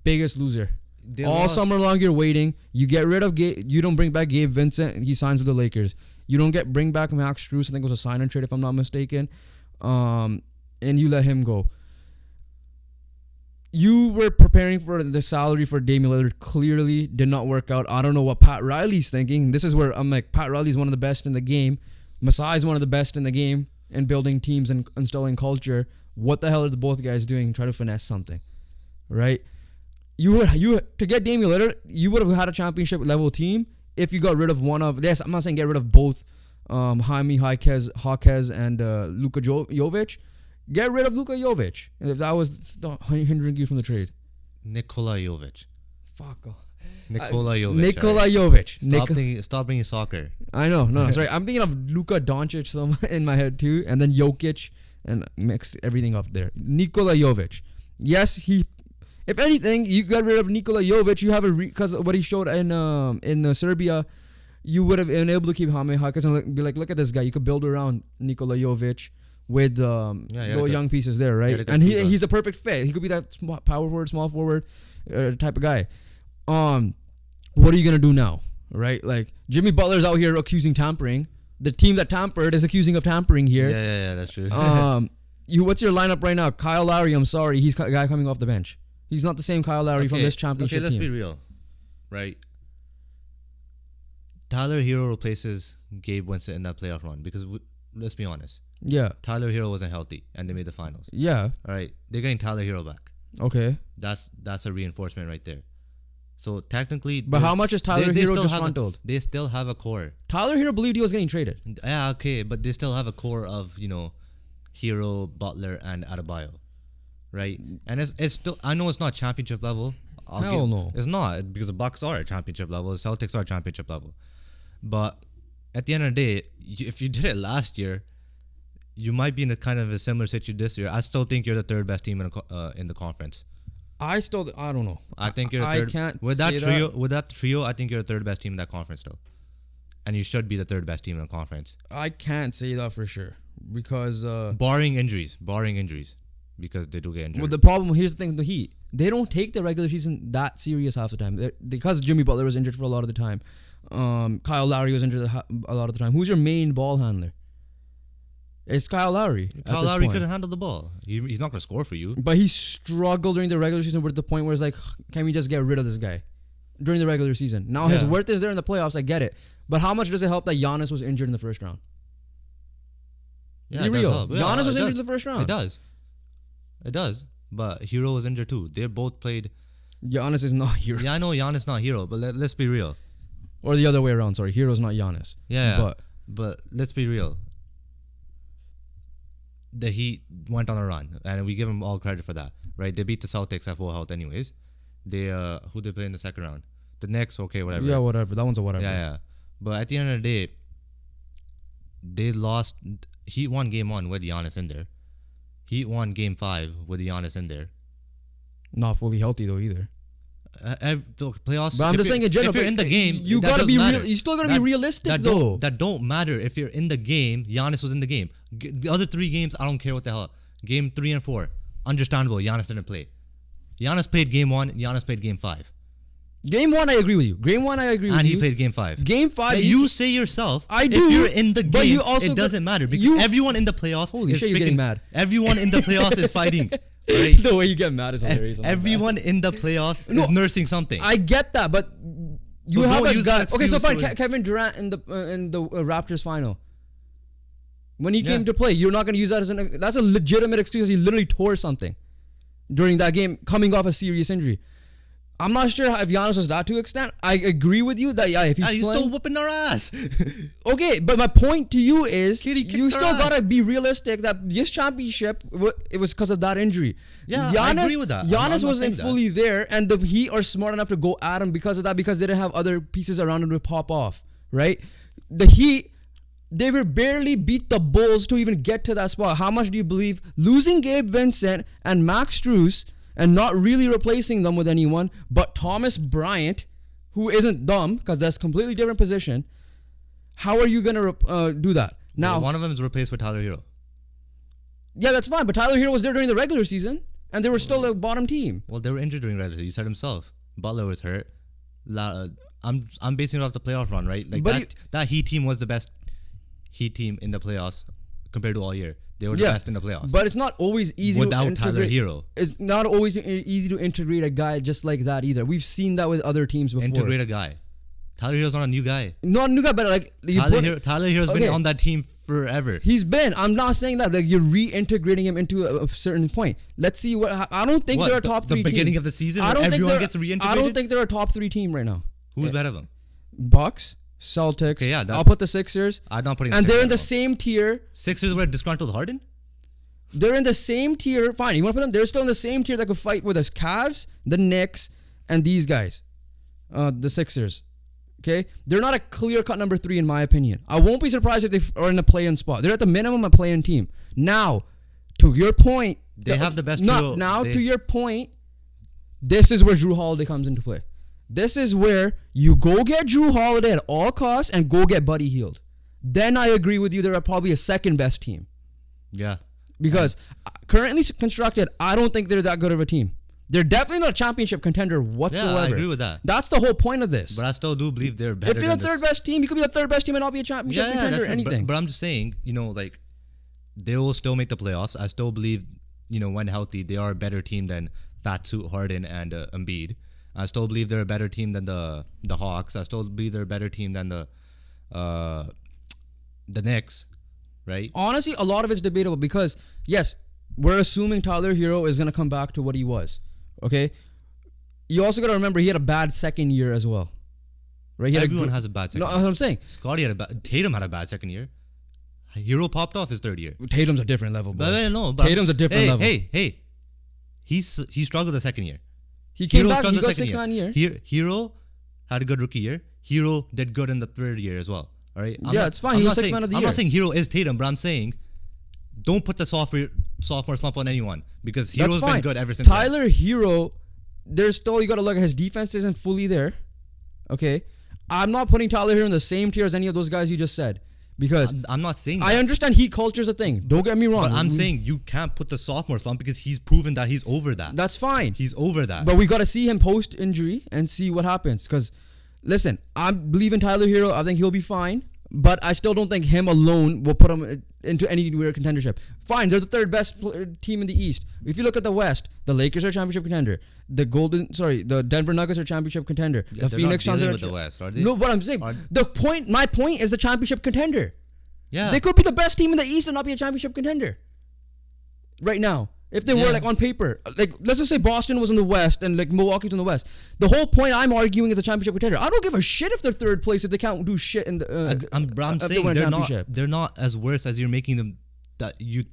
Biggest loser. They All lost. summer long, you're waiting. You get rid of you don't bring back Gabe Vincent. He signs with the Lakers. You don't bring back Max Strus. I think it was a sign and trade, if I'm not mistaken. And you let him go. You were preparing for the salary for Damian Lillard. Clearly did not work out. I don't know what Pat Riley's thinking. This is where I'm like, Pat Riley's one of the best in the game. Masai's one of the best in the game in building teams and installing culture. What the hell are the both guys doing? Try to finesse something, right? You to get Damian Lillard, you would have had a championship level team if you got rid of one of. Yes, I'm not saying get rid of both, Jaime Jaquez and Luka Jovic. Get rid of Luka Jovic, and if that was hindering you from the trade. Nikola Jovic. Fuck off. Nikola Jovic. Nikola right? Jovic. Stop bringing soccer. I know, no, sorry. I'm thinking of Luka Doncic in my head too, and then Jokic, and mix everything up there. Nikola Jovic. Yes, if anything, you got rid of Nikola Jovic. You have because what he showed in Serbia, you would have been able to keep Jaime Jaquez and be like, look at this guy. You could build around Nikola Jovic with those young pieces there, right? And he's a perfect fit. He could be that power forward, small forward type of guy. What are you gonna do now, right? Like Jimmy Butler's out here accusing tampering. The team that tampered is accusing of tampering here. Yeah, that's true. What's your lineup right now? Kyle Lowry, I'm sorry, he's a guy coming off the bench. He's not the same Kyle Lowry from this championship team. Okay, let's team. be real, right? Tyler Hero replaces Gabe Winston in that playoff run because let's be honest. Yeah. Tyler Hero wasn't healthy and they made the finals. Yeah. All right, they're getting Tyler Hero back. Okay. That's a reinforcement right there. So technically, but how much is Tyler Hero disgruntled? They still have a core. Tyler Hero believed he was getting traded. Yeah, okay, but they still have a core of Hero, Butler, and Adebayo, right? And it's still, I know it's not championship level. No. It's not, because the Bucks are at championship level, the Celtics are championship level. But at the end of the day, if you did it last year, you might be in a kind of a similar situation this year. I still think you're the third best team in the conference. I don't know. I think you're the third. I can't with that say trio. that. With that trio, I think you're the third best team in that conference, though. And you should be the third best team in the conference. I can't say that for sure because barring injuries, because they do get injured. well, the problem here's the thing: the Heat, they don't take the regular season that serious half the time. Because Jimmy Butler was injured for a lot of the time. Kyle Lowry was injured a lot of the time. Who's your main ball handler? It's Kyle Lowry. Kyle Lowry couldn't handle the ball. He's not going to score for you. But he struggled during the regular season. We're at the point where it's like, can we just get rid of this guy during the regular season? Now his worth is there in the playoffs. I get it. But how much does it help that Giannis was injured in the first round? Yeah, Be it does real. help. Yeah, Giannis was it injured does. in the first round. It does. But Hero was injured too. They both played. Giannis is not Hero. Yeah, I know Giannis not Hero, but let's be real. Or the other way around. Sorry, Hero's not Giannis. Yeah. But let's be real. The Heat went on a run, and we give them all credit for that, right? They beat the Celtics at full health, anyways. They who they play in the second round? The Knicks, okay, whatever. Yeah, whatever. That one's a whatever. Yeah. But at the end of the day, they lost. Heat won game 1 with Giannis in there. Heat won game 5 with Giannis in there. Not fully healthy though either. The playoffs. But I'm just saying in general. If you're in the game, you gotta be real. You still gotta be realistic though. That don't matter if you're in the game. Giannis was in the game. The other 3 games, I don't care what the hell. Game 3 and 4, understandable. Giannis didn't play. Giannis played game 1. Giannis played game 5. Game 1, I agree with you. Game 1, I agree with you. And he played game 5. Game 5, but you say yourself. I do. If you're in the game, you also it doesn't matter because everyone in the playoffs. Holy is shit, you're getting mad. Everyone in the playoffs is fighting. Right? The way you get mad is hilarious. Everyone in the playoffs is nursing something. I get that, but You So have don't a use guy. that Okay, so excuse fine. to- Kevin Durant in the Raptors final. When he Yeah. came to play, you're not going to use that as that's a legitimate excuse. He literally tore something during that game, coming off a serious injury. I'm not sure if Giannis was that to an extent. I agree with you that if he's He's playing, still whooping our ass. okay, but my point to you is Kid, he kicked you our still ass. gotta be realistic that this championship it was because of that injury. Yeah, I agree with that. I'm Giannis not wasn't saying that. fully there, and the Heat are smart enough to go at him because of that, because they didn't have other pieces around him to pop off. Right? The Heat, they were barely beat the Bulls to even get to that spot. How much do you believe losing Gabe Vincent and Max Strus and not really replacing them with anyone but Thomas Bryant, who isn't dumb because that's a completely different position? How are you gonna do that? Now, Well, one of them is replaced with Tyler Hero. yeah, that's fine. But Tyler Hero was there during the regular season, and they were still a bottom team. Well, they were injured during regular season. You said himself. Butler was hurt. I'm basing it off the playoff run, right? Like But that Heat team was the best Heat team in the playoffs compared to all year. They were the best in the playoffs. But it's not always easy Without to integrate. Tyler Hero. It's not always easy to integrate a guy just like that either. We've seen that with other teams before. Integrate a guy. Tyler Hero's not a new guy. Not a new guy, but like Tyler Hero's Okay. been on that team forever. He's been. I'm not saying that. Like you're reintegrating him into a certain point. Let's see what. I don't think What, they're a top three. the beginning team. of the season I when don't think everyone they're- gets reintegrated? I don't think they're a top 3 team right now. Who's better than them? Bucks, Celtics. Okay, yeah, I'll put the Sixers. I'm not putting. And they're in the Sixers same tier. level. Sixers were disgruntled Harden. They're in the same tier. Fine, you want to put them? They're still in the same tier that could fight with us. Cavs, the Knicks, and these guys, the Sixers. Okay, they're not a clear-cut number 3 in my opinion. I won't be surprised if they are in a play-in spot. They're at the minimum a play-in team. Now, to your point, They have the best trio. To your point, this is where Jrue Holiday comes into play. This is where you go get Jrue Holiday at all costs and go get Buddy Hield. Then I agree with you. They're probably a second-best team. Yeah. Because currently constructed, I don't think they're that good of a team. They're definitely not a championship contender whatsoever. Yeah, I agree with that. That's the whole point of this. But I still do believe they're better. If you're the third best team, you could be the third best team and not be a championship contender or right. anything. But I'm just saying, like, they will still make the playoffs. I still believe, when healthy, they are a better team than Fat Suit Harden and Embiid. I still believe they're a better team than the Hawks. I still believe they're a better team than the Knicks, right? Honestly, a lot of it's debatable because, yes, we're assuming Tyler Hero is going to come back to what he was. Okay? You also got to remember he had a bad second year as well. Right? Everyone has a bad second year. year. No, that's what I'm saying. Tatum had a bad second year. Hero popped off his third year. Tatum's a different level, bro. Tatum's a different level. Hey. He struggled the second year. He came Hero back, he struggled got 6-man year. Hero had a good rookie year. Hero did good in the third year as well. All right? It's fine. He was 6-man of the year. I'm not saying Hero is Tatum, but I'm saying don't put the sophomore slump on anyone because Hero's been good ever since. Tyler Hero, there's still, you got to look at his defense isn't fully there. Okay? I'm not putting Tyler Hero in the same tier as any of those guys you just said. Because I'm not saying that. I understand Heat culture is a thing. Don't get me wrong. But I'm saying you can't put the sophomore slump because he's proven that he's over that. That's fine. He's over that. But we got to see him post-injury and see what happens. Because, listen, I believe in Tyler Hero. I think he'll be fine. But I still don't think him alone will put him into any weird contendership. Fine, they're the third best team in the East. If you look at the West, the Lakers are a championship contender. The Denver Nuggets are a championship contender. Yeah, the they're Phoenix not Suns dealing are with the West, are they? No, what I'm saying, my point is the championship contender. Yeah. They could be the best team in the East and not be a championship contender. Right now. If they were on paper. Like, let's just say Boston was in the West and Milwaukee's in the West. The whole point I'm arguing is a championship contender. I don't give a shit if they're third place if they can't do shit in the I'm saying they're not as worse as you're making them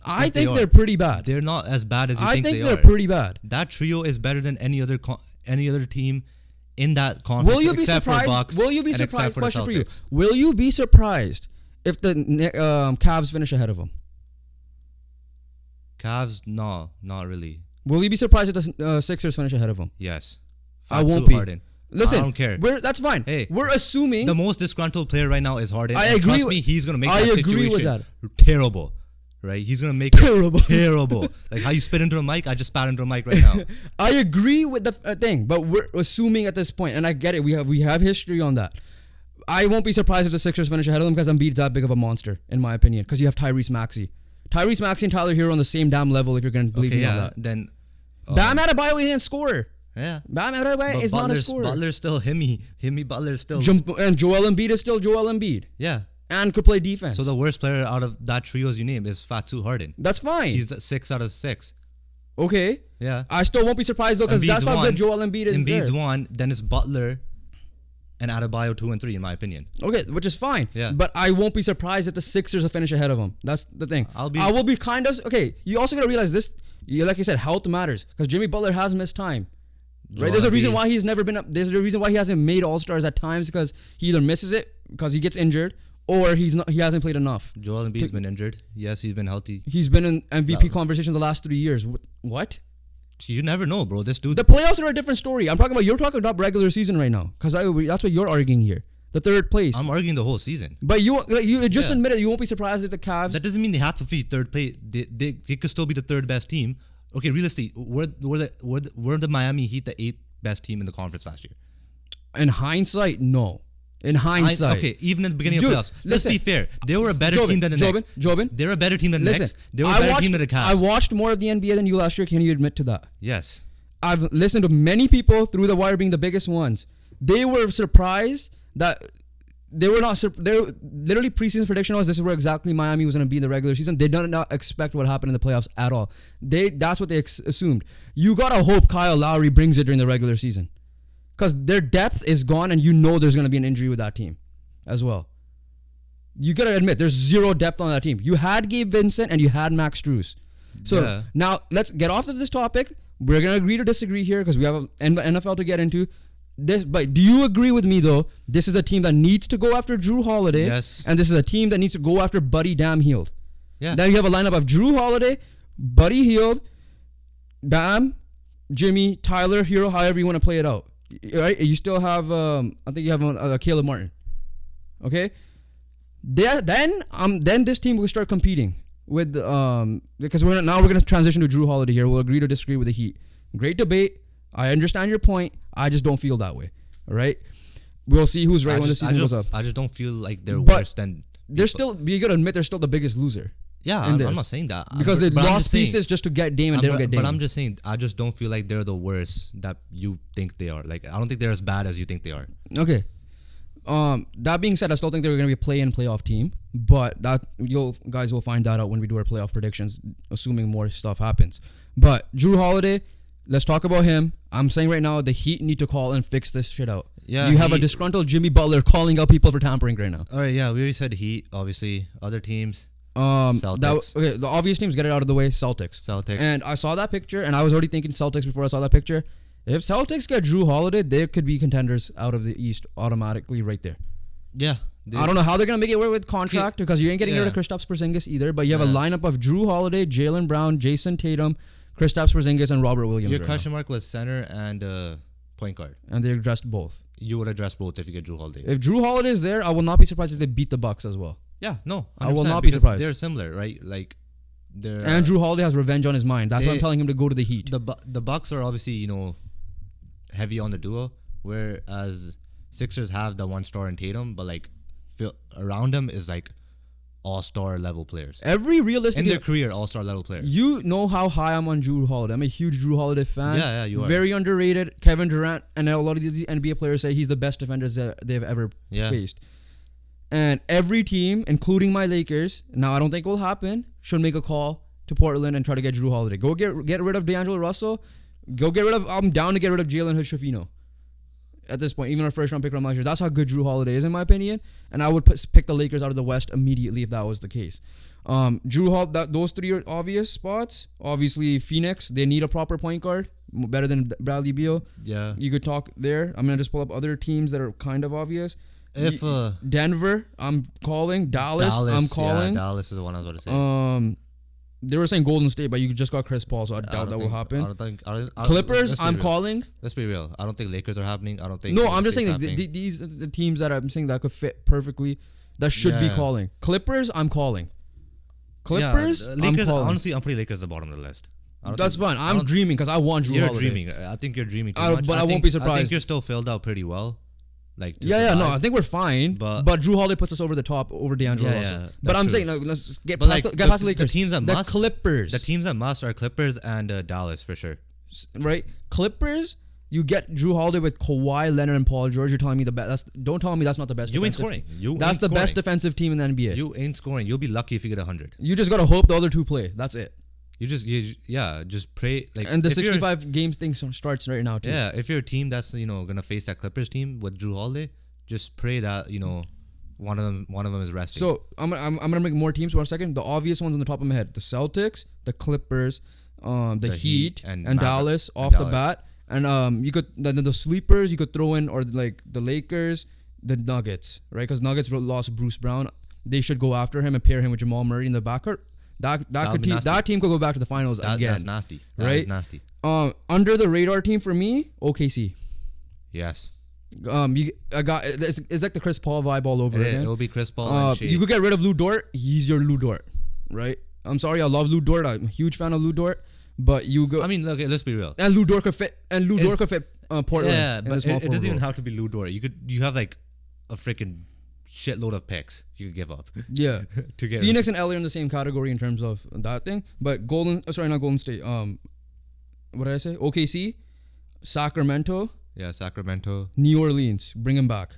I think they're pretty bad. They're not as bad as you think they are. I think they're pretty bad. That trio is better than any other team in that conference. Will you be surprised? Question for you. Will you be surprised if the Cavs finish ahead of them? Cavs, no, not really. Will you be surprised if the Sixers finish ahead of them? Yes. I won't be. Harden. Listen, I don't care. That's fine. Hey, we're assuming the most disgruntled player right now is Harden. I agree. Trust me, he's gonna make that situation agree with that. terrible. Right? He's gonna make it terrible. Like how you spit into a mic, I just spat into a mic right now. I agree with the thing, but we're assuming at this point, and I get it. We have history on that. I won't be surprised if the Sixers finish ahead of them because Embiid's that big of a monster, in my opinion. Because you have Tyrese Maxey and Tyler Hero on the same damn level. If you're going to believe me on that, then Bam Adebayo ain't scorer. Yeah. Bam Adebayo is not a scorer. Butler's still Himmy Butler's still. And Joel Embiid is still Joel Embiid. Yeah. And could play defense. So the worst player out of that trios you name is Fatu Harden. That's fine. He's 6 out of 6. Okay. Yeah. I still won't be surprised though, because that's how good Joel Embiid is. Embiid's there. 1, then it's Butler and Adebayo 2 and 3 in my opinion. Okay, which is fine. Yeah. But I won't be surprised if the Sixers will finish ahead of them. That's the thing. I will be kind of okay. You also gotta realize this. Like you said, health matters because Jimmy Butler has missed time. Right? There's a reason why he's never been up. There's a reason why he hasn't made All-Stars at times, because he either misses it because he gets injured, or he hasn't played enough. Joel Embiid's been injured. Yes, he's been healthy. He's been in MVP conversation the last 3 years. What? You never know, bro. This dude. The playoffs are a different story. You're talking about regular season right now, because that's what you're arguing here. The third place. I'm arguing the whole season. But you just admitted you won't be surprised if the Cavs. That doesn't mean they have to be third place. They could still be the third best team. Okay, realistically, were the Miami Heat the 8th best team in the conference last year? In hindsight, no. In hindsight. Okay, even at the beginning of playoffs. Let's be fair. They were a better team than the Knicks. They were a better team than the Knicks. They were a better team than the Cavs. I watched more of the NBA than you last year. Can you admit to that? Yes. I've listened to many people through the wire being the biggest ones. They were surprised that they were not. Their literally preseason prediction was this is where exactly Miami was going to be in the regular season. They did not expect what happened in the playoffs at all. That's what they assumed. You gotta hope Kyle Lowry brings it during the regular season, because their depth is gone, and you know there's going to be an injury with that team as well. You gotta admit there's zero depth on that team. You had Gabe Vincent and you had Max Strus. So now let's get off of this topic. We're gonna agree to disagree here because we have an NFL to get into. But do you agree with me though? This is a team that needs to go after Jrue Holiday. Yes. And this is a team that needs to go after Buddy Damn Hield. Yeah. Then you have a lineup of Jrue Holiday, Buddy Hield, Bam, Jimmy, Tyler, Hero, however you want to play it out. Right? You still have I think you have Caleb Martin. Okay? Then this team will start competing with because we're going to transition to Jrue Holiday here. We'll agree to disagree with the Heat. Great debate. I understand your point. I just don't feel that way. All right? We'll see who's right when the season goes up. I just don't feel like they're worse than... They're still... You got to admit they're still the biggest loser. Yeah, I'm not saying that. Because they lost pieces just to get Dame and they don't get Dame. But I'm just saying, I just don't feel like they're the worst that you think they are. Like, I don't think they're as bad as you think they are. Okay. That being said, I still think they're going to be a play-in playoff team. But you guys will find that out when we do our playoff predictions, assuming more stuff happens. But Jrue Holiday... Let's talk about him. I'm saying right now, the Heat need to call and fix this shit out. Yeah, you have a disgruntled Jimmy Butler calling out people for tampering right now. All right, yeah, we already said Heat. Obviously, other teams. Celtics. The obvious teams, get it out of the way. Celtics. And I saw that picture, and I was already thinking Celtics before I saw that picture. If Celtics get Jrue Holiday, they could be contenders out of the East automatically right there. Yeah. I don't know how they're gonna make it work with contract because you ain't getting rid of Kristaps Porzingis either. But you have a lineup of Jrue Holiday, Jaylen Brown, Jason Tatum, Kristaps Porzingis, and Robert Williams. Your question mark was center and point guard. And they addressed both. You would address both if you get Jrue Holiday. If Jrue Holiday is there, I will not be surprised if they beat the Bucks as well. Yeah, no. I will not be surprised. They're similar, right? Like, they're... And Jrue Holiday has revenge on his mind. That's why I'm telling him to go to the Heat. The Bucks are obviously, heavy on the duo, whereas Sixers have the one star in Tatum, but, like, around them is, like, all-star level players. Every realistic... In their career, all-star level players. You know how high I'm on Jrue Holiday. I'm a huge Jrue Holiday fan. Yeah, you are. Very underrated. Kevin Durant and a lot of these NBA players say he's the best defender that they've ever faced. And every team, including my Lakers, now I don't think it will happen, should make a call to Portland and try to get Jrue Holiday. Go get rid of D'Angelo Russell. I'm down to get rid of Jalen Hood-Schifino. At this point, even our first round pick from last year. That's how good Jrue Holiday is, in my opinion. And I would pick the Lakers out of the West immediately if that was the case. Jrue Holiday, those three are obvious spots. Obviously, Phoenix, they need a proper point guard, better than Bradley Beal. Yeah, you could talk there. I'm gonna just pull up other teams that are kind of obvious. If Denver, I'm calling. Dallas, I'm calling. Yeah, Dallas is the one I was about to say. They were saying Golden State, but you just got Chris Paul, so I doubt that will happen. Clippers, I'm calling. Let's be real. I don't think Lakers are happening. I don't think. No, I'm just saying these are the teams that I'm saying that could fit perfectly. That should be calling. Clippers, I'm calling. Clippers, Lakers, I'm calling. Honestly, I'm putting Lakers at the bottom of the list. That's fine. I'm dreaming because I want Jrue Holiday. You're dreaming. I think you're dreaming too much. But I won't be surprised. I think you're still filled out pretty well. Like no, I think we're fine. But Jrue Holiday puts us over the top over D'Angelo Russell. But I'm saying, let's get past the Lakers. The teams that must, Clippers. The teams that must are Clippers and Dallas for sure. Right? Clippers, You get Jrue Holiday with Kawhi Leonard and Paul George. You're telling me the best. Don't tell me that's not the best. You ain't scoring. That's the best defensive team in the NBA. You ain't scoring. You'll be lucky if you get 100. You just gotta hope the other two play. That's it. Just pray. Like, and the 65 games thing starts right now too. Yeah, if you're a team that's gonna face that Clippers team with Jrue Holiday, just pray that one of them is resting. So I'm gonna make more teams for a second. The obvious ones on the top of my head: the Celtics, the Clippers, the Heat, and Dallas off the bat. And you could the sleepers you could throw in, or like the Lakers, the Nuggets, right? Because Nuggets lost Bruce Brown. They should go after him and pair him with Jamal Murray in the backcourt. That team could go back to the finals again. That's nasty. That right? is nasty. Under the radar team for me, OKC. Yes. It's like the Chris Paul vibe all over again. It will be Chris Paul. And you could get rid of Lou Dort. He's your Lou Dort, right? I'm sorry, I love Lou Dort. I'm a huge fan of Lou Dort. But you go. I mean, look, let's be real. And Lou Dort could fit. Portland. Yeah, but it doesn't even have to be Lou Dort. You have like a freaking shitload of picks you could give up. Yeah. To get Phoenix and LA are in the same category in terms of that thing. But not Golden State. What did I say? OKC, Sacramento. Yeah, Sacramento. New Orleans. Bring them back.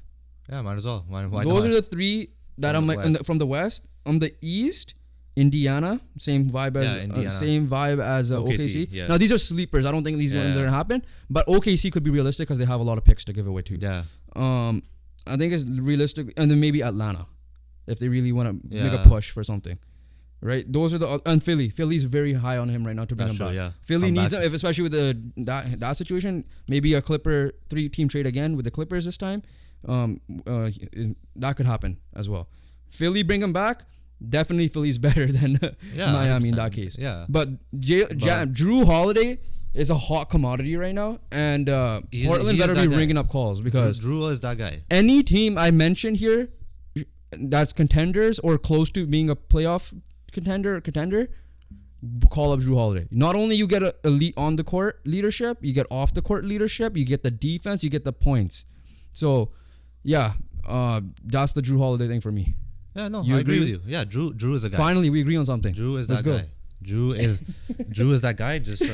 Yeah, might as well. Those are the three that I'm like from the West. On the East, Indiana, same vibe as OKC. Yeah. Now these are sleepers. I don't think these ones are gonna happen, but OKC could be realistic because they have a lot of picks to give away too. Yeah. I think it's realistic, and then maybe Atlanta, if they really want to make a push for something, right? Those are and Philly. Philly's very high on him right now to bring him back. Yeah. Philly needs him, especially with that situation. Maybe a Clipper 3-team trade again with the Clippers this time. That could happen as well. Philly, bring him back. Definitely Philly's better than Miami 100%. In that case. Yeah. But Jrue Holiday is a hot commodity right now, and Portland better be ringing up calls because Jrue is that guy. Any team I mentioned here that's contenders or close to being a playoff contender, call up Jrue Holiday. Not only you get an elite on the court leadership, you get off the court leadership, you get the defense, you get the points. So, yeah, that's the Jrue Holiday thing for me. Yeah, no, I agree with you. Yeah, Jrue is a guy. Finally, we agree on something. Jrue is that guy. Jrue is that guy. Just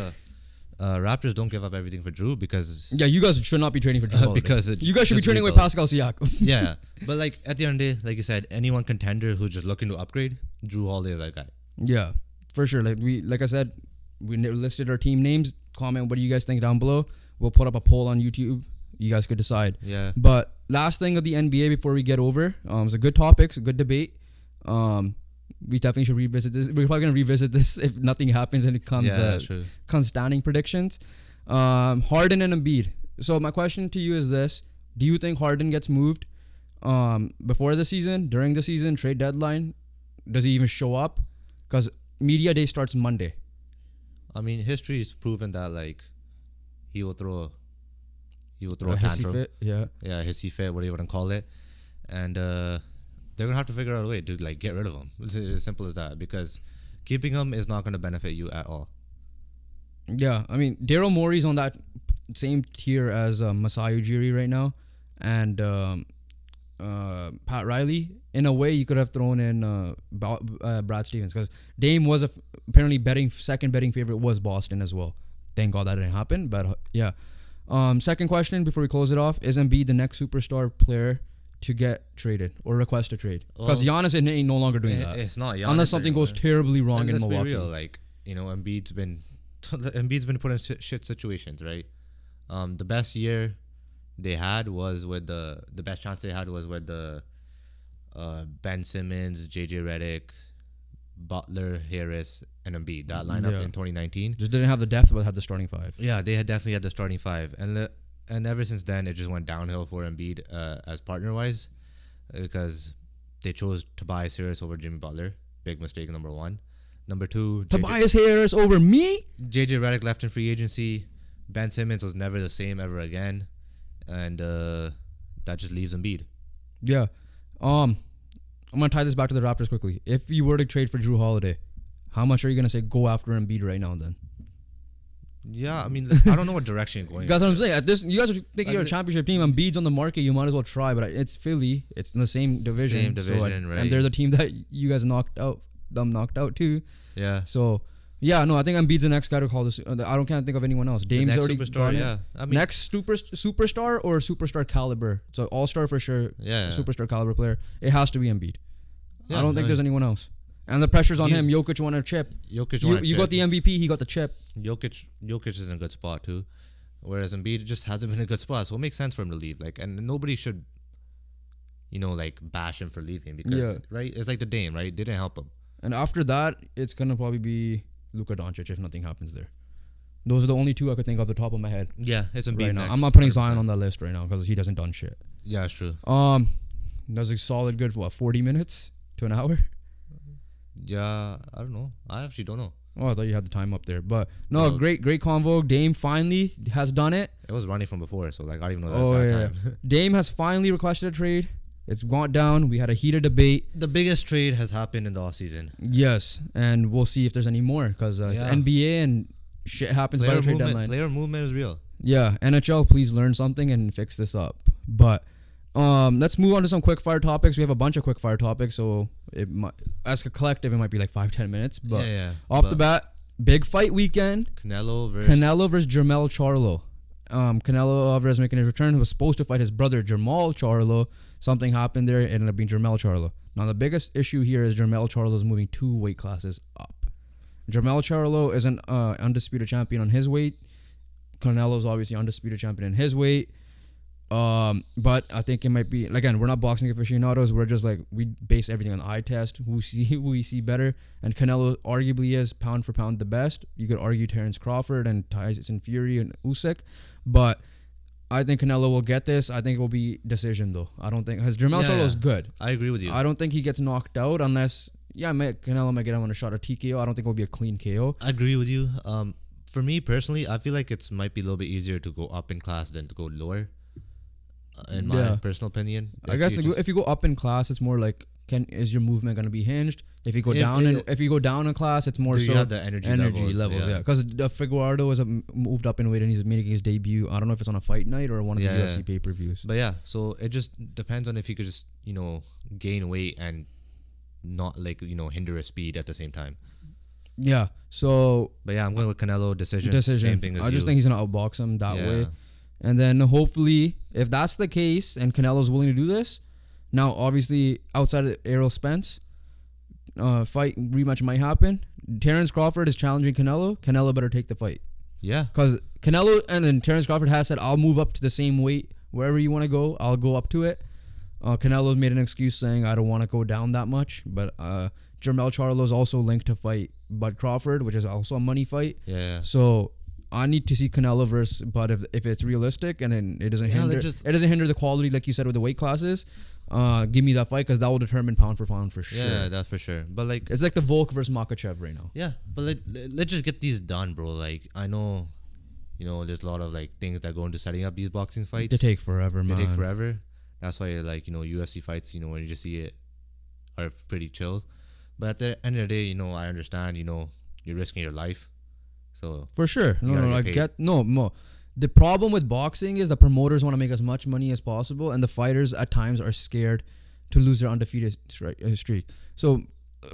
Raptors don't give up everything for Jrue because you guys should not be trading for Jrue Holiday. Because you guys should be trading with Pascal Siakam. Yeah, but like at the end of the day, like you said, anyone contender who's just looking to upgrade, Jrue Holiday is that guy. Yeah, for sure. Like I said, we listed our team names. Comment what do you guys think down below. We'll put up a poll on YouTube. You guys could decide. Yeah. But last thing of the NBA before we get over, it's a good topic, it's a good debate. We definitely should revisit this. We're probably gonna revisit this if nothing happens and it comes standing predictions. Harden and Embiid. So my question to you is this: do you think Harden gets moved before the season, during the season, trade deadline? Does he even show up? Because media day starts Monday. I mean, history has proven that like he will throw a tantrum. Hissy fit, hissy fit, whatever you want to call it, and they're gonna have to figure out a way to like get rid of him. It's as simple as that, because keeping him is not gonna benefit you at all. Yeah, I mean, Daryl Morey's on that same tier as Masai Ujiri right now, and Pat Riley. In a way, you could have thrown in Brad Stevens, because Dame was apparently second betting favorite was Boston as well. Thank God that didn't happen, but yeah. Second question before we close it off: is Embiid the next superstar player to get traded or request a trade? Because Giannis ain't no longer doing that. It's not Giannis unless something goes terribly wrong in Milwaukee. Let's be real, like Embiid's been put in shit situations, right? The best year they had was with the best chance they had was with the Ben Simmons, JJ Redick, Butler, Harris, and Embiid. That lineup in 2019 just didn't have the depth, but had the starting five. Yeah, they definitely had the starting five, and ever since then it just went downhill for Embiid as partner wise, because they chose Tobias Harris over Jimmy Butler. Big mistake, number one. Number two, Tobias Harris over me. JJ Redick left in free agency. Ben Simmons was never the same ever again, and that just leaves Embiid. Yeah. I'm gonna tie this back to the Raptors quickly. If you were to trade for Jrue Holiday, how much are you gonna say go after Embiid right now? Then. Yeah, I mean, I don't know what direction you're going. That's what I'm saying. You guys are thinking you're a championship team. Embiid's on the market. You might as well try. But it's Philly. It's in the same division. Right? And they're the team that you guys knocked out too. Yeah. So, Yeah, no, I think Embiid's the next guy to call this. Can't think of anyone else. Dame's already got it. Yeah, I mean, next superstar or superstar caliber. So all-star for sure. Yeah. Superstar caliber player. It has to be Embiid. Yeah, I don't think there's anyone else. And the pressure's on him. Jokic won a chip. You got the MVP. He got the chip. Jokic is in a good spot too, whereas Embiid just hasn't been in a good spot. So it makes sense for him to leave. Like, and nobody should, like bash him for leaving because right, it's like the Dame, right? Didn't help him. And after that, it's gonna probably be Luka Doncic if nothing happens there. Those are the only two I could think of the top of my head. Yeah, it's Embiid right now. next, I'm not putting 100%. Zion on that list right now because he doesn't done shit. Yeah, it's true. That's a solid good 40 minutes to an hour. Yeah, I don't know. I actually don't know. Oh, I thought you had the time up there, but no, great convo. Dame finally has done it. It was running from before, so like I don't even know the exact time. Dame has finally requested a trade. It's gone down. We had a heated debate. The biggest trade has happened in the offseason. Yes, and we'll see if there's any more because it's NBA and shit happens by the trade deadline. Player movement is real. Yeah, NHL, please learn something and fix this up. But let's move on to some quickfire topics. We have a bunch of quickfire topics, so as a collective, it might be like 5-10 minutes. But off the bat, big fight weekend. Canelo versus Jermell Charlo. Canelo Alvarez making his return. He was supposed to fight his brother Jermall Charlo. Something happened there. It ended up being Jermell Charlo. Now the biggest issue here is Jermell Charlo is moving 2 weight classes up. Jermell Charlo is an undisputed champion on his weight. Canelo is obviously undisputed champion in his weight. But I think it might be, again, we're not boxing aficionados. We're just like, we base everything on eye test. Who we see better. And Canelo arguably is pound for pound the best. You could argue Terence Crawford and Tyson Fury and Usyk, but I think Canelo will get this. I think it will be decision though. I don't think, because Jermell Charlo is good. I agree with you. I don't think he gets knocked out unless, Canelo might get him on a shot of TKO. I don't think it will be a clean KO. I agree with you. For me personally, I feel like it might be a little bit easier to go up in class than to go lower. In my personal opinion, I guess if you go up in class, it's more like is your movement going to be hinged? If you go down in class, it's more so you have the energy levels. Yeah, because Figueiredo is moved up in weight and he's making his debut. I don't know if it's on a fight night or one of the UFC pay-per-views. But yeah, so it just depends on if you could just gain weight and not hinder his speed at the same time. Yeah. So. But yeah, I'm going with Canelo decision. Same thing as I just think he's gonna outbox him that way. And then hopefully, if that's the case and Canelo's willing to do this, now obviously outside of Errol Spence, fight rematch might happen. Terence Crawford is challenging Canelo. Canelo better take the fight. Yeah. Because Canelo and then Terence Crawford has said, I'll move up to the same weight. Wherever you want to go, I'll go up to it. Canelo's made an excuse saying, I don't want to go down that much. But Jermell Charlo is also linked to fight Bud Crawford, which is also a money fight. Yeah. So I need to see Canelo versus Bud if it's realistic and it doesn't hinder the quality, like you said, with the weight classes. Give me that fight because that will determine pound for pound for sure. Yeah, that's for sure. But it's like the Volk versus Makhachev right now. Yeah, but let's just get these done, bro. Like I know, there's a lot of things that go into setting up these boxing fights. They take forever, man. They take forever. That's why UFC fights, when you just see it, are pretty chill. But at the end of the day, I understand. You're risking your life. So for sure, the problem with boxing is the promoters want to make as much money as possible, and the fighters at times are scared to lose their undefeated streak. So,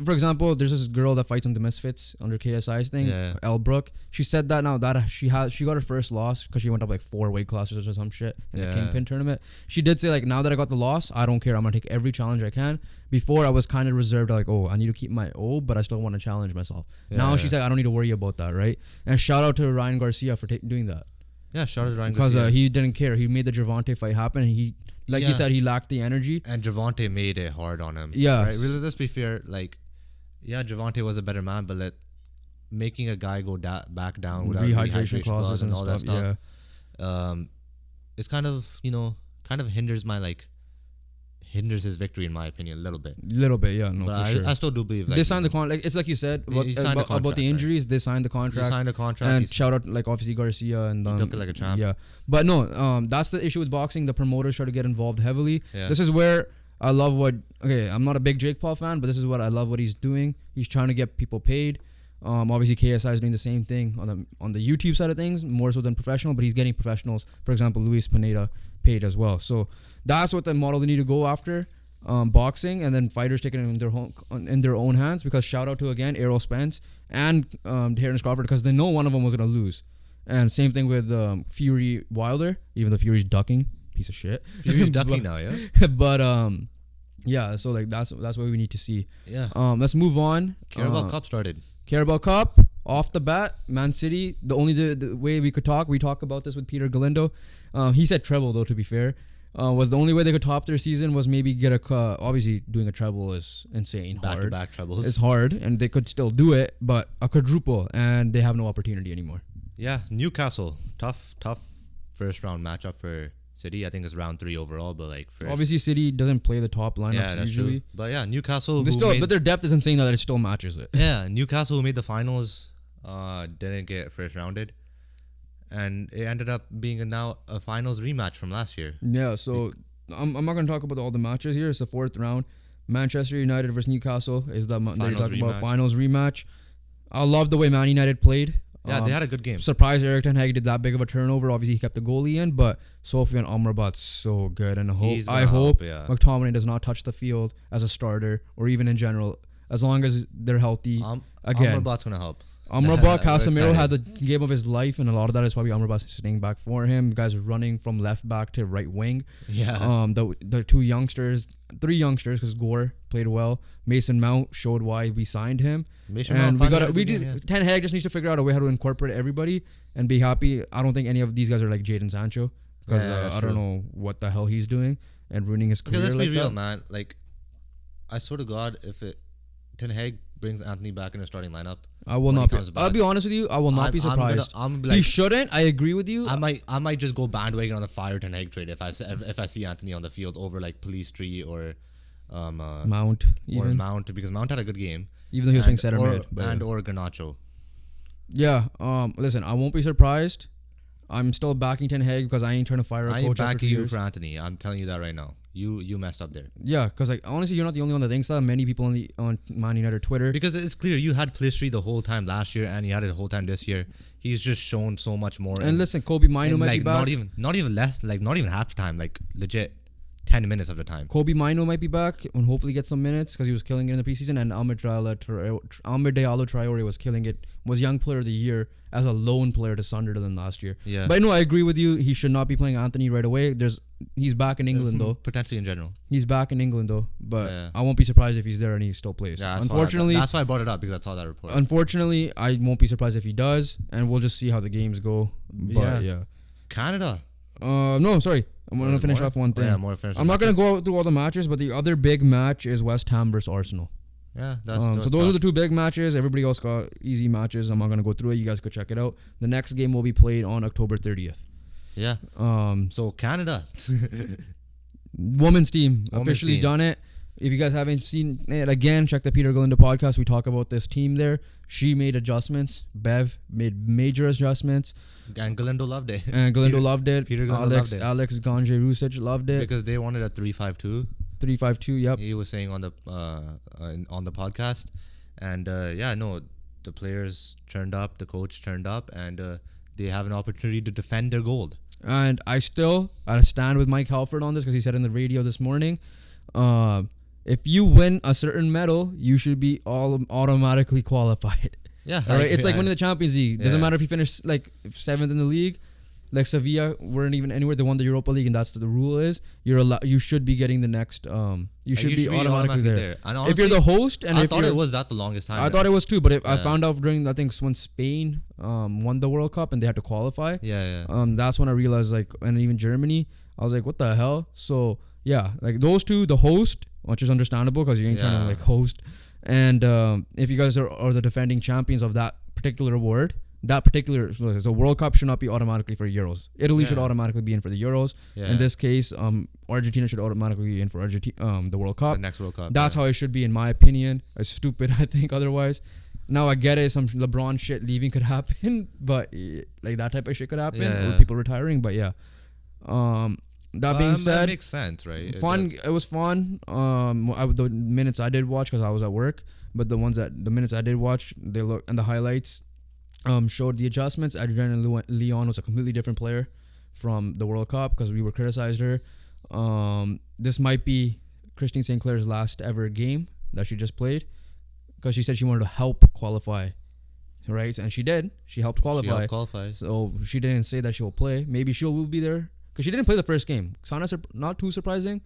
for example, there's this girl that fights on the Misfits under KSI's thing, Elle Brooke. She said that now that she got her first loss because she went up 4 weight classes or some shit in the Kingpin tournament. She did say now that I got the loss, I don't care. I'm gonna take every challenge I can. Before I was kind of reserved, I need to keep my but I still want to challenge myself. Now she's like, I don't need to worry about that, right? And shout out to Ryan Garcia for doing that. Yeah, shout out to Ryan Garcia because he didn't care. He made the Gervonta fight happen, and he, you said, he lacked the energy. And Gervonta made it hard on him. Yeah, right? Let's be fair. Gervonta was a better man, but making a guy go back down without rehydration clauses and all that stuff, it's kind of hinders his victory in my opinion a little bit. Yeah, no, but for sure. I still do believe they signed the contract. It's like you said about the injuries. Right? They signed the contract. And shout out obviously Garcia and he took it like a champ. Yeah, but no, that's the issue with boxing. The promoters try to get involved heavily. Yeah. This is where I love I'm not a big Jake Paul fan, but this is what I love what he's doing. He's trying to get people paid. Obviously KSI is doing the same thing on the YouTube side of things, more so than professional, but he's getting professionals, for example, Luis Pineda, paid as well. So that's what the model they need to go after. boxing, and then fighters taking it in their own hands. Because shout out to again Errol Spence and Terrence Crawford, because they know one of them was gonna lose. And same thing with Fury Wilder, even though Fury's ducking, piece of shit. Fury's ducking now, yeah. But yeah, so like that's what we need to see. Yeah. Let's move on. Carabao Cup started. Carabao Cup off the bat, Man City. The only the way we talk about this with Peter Galindo. He said treble though. To be fair, was the only way they could top their season was maybe get a obviously doing a treble is insane. Back to back trebles. It's hard, and they could still do it, but a quadruple, and they have no opportunity anymore. Yeah, Newcastle, tough first round matchup for City. I think it's round 3 overall, but like first. Obviously, City doesn't play the top lineups Yeah, that's usually. true. But yeah, Newcastle. But their depth is insane that it still matches it. Yeah, Newcastle who made the finals didn't get first rounded, and it ended up being now a finals rematch from last year. Yeah, so I'm not going to talk about all the matches here. It's the 4th round. Manchester United versus Newcastle is the they're talking about finals rematch. I love the way Man United played. Yeah, they had a good game. Surprised Erik ten Hag did that big of a turnover. Obviously, he kept the goalie in, but Sofian Amrabat's so good, and I hope McTominay does not touch the field as a starter or even in general, as long as they're healthy. Again, Amrabat's gonna help. Amrabat, Casemiro had the game of his life, and a lot of that is probably Amrabat sitting back for him. Guys running from left back to right wing. Yeah. The 3 youngsters, because Gore played well. Mason Mount showed why we signed him. Ten Hag just needs to figure out a way how to incorporate everybody and be happy. I don't think any of these guys are like Jadon Sancho, because I don't know what the hell he's doing and ruining his career. Let's be real, man. Like, I swear to God, if Ten Hag brings Anthony back in the starting lineup, I will not. I'll be honest with you. I will not be surprised. He shouldn't. I agree with you. I might just go bandwagon on the fire Ten Hag trade if I see Anthony on the field over like Pellistri or Mount because Mount had a good game, even though he was playing center mid or Garnacho. Yeah. Listen, I won't be surprised. I'm still backing Ten Hag because I ain't trying to fire a coach. I ain't backing you for Anthony. I'm telling you that right now. You messed up there. Yeah, because like honestly, you're not the only one that thinks that. Many people on Man United Twitter. Because it's clear you had Pellistri the whole time last year, and you had it the whole time this year. He's just shown so much more. And listen, Kobe Mino might be back. Not even less. Like not even half the time. Like legit, 10 minutes of the time. Kobe Mino might be back and hopefully get some minutes because he was killing it in the preseason. And Amad Diallo Traore was killing it. Was Young Player of the Year as a lone player to Sunderland last year. Yeah. But no, I agree with you. He should not be playing Anthony right away. He's back in England though. Potentially in general. He's back in England though. But I won't be surprised if he's there and he still plays. Yeah, unfortunately, that's why I brought it up because I saw that report. Unfortunately, I won't be surprised if he does, and we'll just see how the games go. But yeah. Canada. No, sorry. I'm gonna finish off one thing. I'm not gonna go through all the matches, but the other big match is West Ham versus Arsenal. Yeah, so those are the 2 big matches. Everybody else got easy matches. I'm not gonna go through it. You guys could check it out. The next game will be played on October 30th. Yeah. So Canada, women's team officially done it. If you guys haven't seen it again, check the Peter Galindo podcast. We talk about this team there. She made adjustments. Bev made major adjustments. And Galindo loved it. Peter Galindo loved it. Alex Gange-Rusic loved it. Because they wanted a 3-5-2. 3-5-2, yep. He was saying on the podcast. And the players turned up, the coach turned up, and they have an opportunity to defend their gold. And I stand with Mike Halford on this because he said in the radio this morning, if you win a certain medal, you should be automatically qualified. Yeah. All right. It's like winning the Champions League. Doesn't matter if you finish like 7th in the league. Like Sevilla weren't even anywhere. They won the Europa League, and that's the rule is you should be getting the next. You should be automatically there. And honestly, if you're the host, and I thought it was that the longest time. I thought it was too, but I found out during when Spain won the World Cup and they had to qualify. Yeah. That's when I realized and even Germany, I was like, what the hell? So yeah, like those 2, the host, which is understandable because you ain't trying to like host, and if you guys are the defending champions of that particular award. So World Cup should not be automatically for Euros. Italy should automatically be in for the Euros. In this case, Argentina should automatically be in for the World Cup. The next World Cup. That's how it should be, in my opinion. It's stupid, I think, otherwise. Now I get it. Some LeBron shit leaving could happen, but like that type of shit could happen. Or people retiring, but yeah. That being said, that makes sense, right? It was fun. The minutes I did watch because I was at work, but the minutes I did watch, they look and the highlights. Showed the adjustments. Adriana Leon was a completely different player from the World Cup because we were criticized her. This might be Christine St. Clair's last ever game that she just played, because she said she wanted to help qualify, right? And she did. She helped qualify. So she didn't say that she will play. Maybe she will be there because she didn't play the first game. Sana, not too surprising.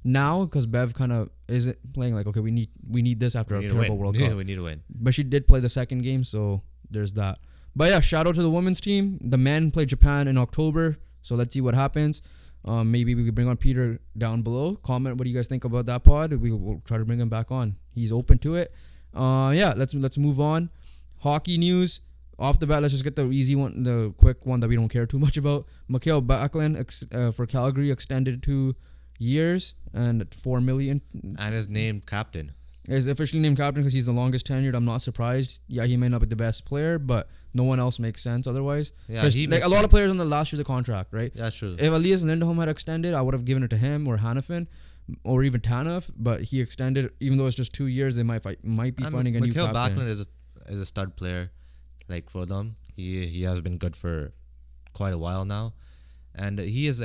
Now, because Bev kind of isn't playing, like, okay, we need this after a terrible World Cup. We need to win. But she did play the second game, so there's that. But yeah, shout out to the women's team. The men play Japan in October, so let's see what happens. Maybe we could bring on Peter down below. Comment what do you guys think about that pod. We'll try to bring him back on. He's open to it. Yeah, let's move on. Hockey news. Off the bat, let's just get the easy one, the quick one that we don't care too much about. Mikael Backlund for Calgary extended 2 years and $4 million. And is named captain. Is officially named captain because he's the longest tenured. I'm not surprised. Yeah, he may not be the best player, but no one else makes sense otherwise. Yeah, like a lot of players on the last year's of contract, right? Yeah, that's true. If Elias Lindholm had extended, I would have given it to him or Hannafin or even Tanev, but he extended. Even though it's just 2 years, they might be finding a new captain. Mikael Backlund is a stud player, like for them. He has been good for quite a while now, and he is.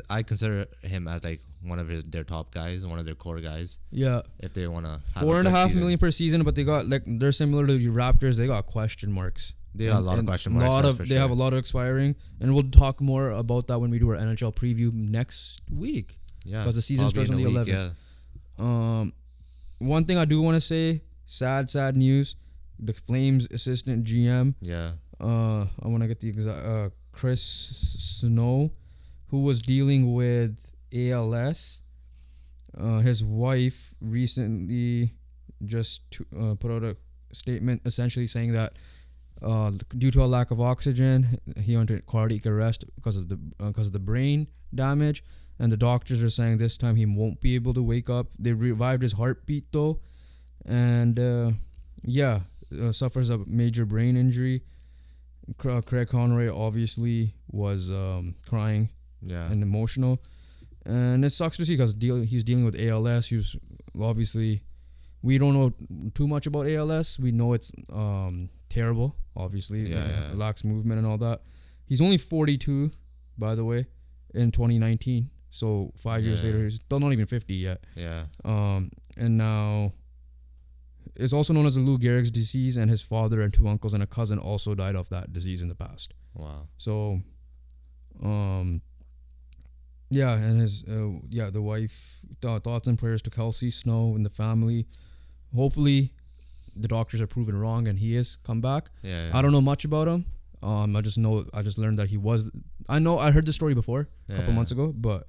I consider him as like one of their top guys, one of their core guys. Yeah. If they want to have $4.5 million per season, but they got they're similar to the Raptors. They got question marks. They got a lot of question marks. They have a lot of expiring, and we'll talk more about that when we do our NHL preview next week. Yeah. Because the season starts on the 11th. Yeah. One thing I do want to say, sad news. The Flames assistant GM. Yeah. I want to get the exact Chris Snow, who was dealing with ALS. His wife recently just put out a statement essentially saying that due to a lack of oxygen, he underwent cardiac arrest because of the brain damage, and the doctors are saying this time he won't be able to wake up. They revived his heartbeat though, and suffers a major brain injury. Craig Conroy obviously was crying and emotional, and it sucks to see because he's dealing with ALS. He's obviously, we don't know too much about ALS. We know it's terrible, obviously. Lacks movement and all that. He's only 42, by the way, in 2019. So 5 years later, he's still not even 50 yet. Yeah. And now it's also known as the Lou Gehrig's disease, and his father and 2 uncles and a cousin also died of that disease in the past. Wow. So, and his the wife, thoughts and prayers to Kelsey Snow and the family. Hopefully the doctors are proven wrong and he is come back. I don't know much about him. I just learned that he was. I heard the story before a couple months ago, but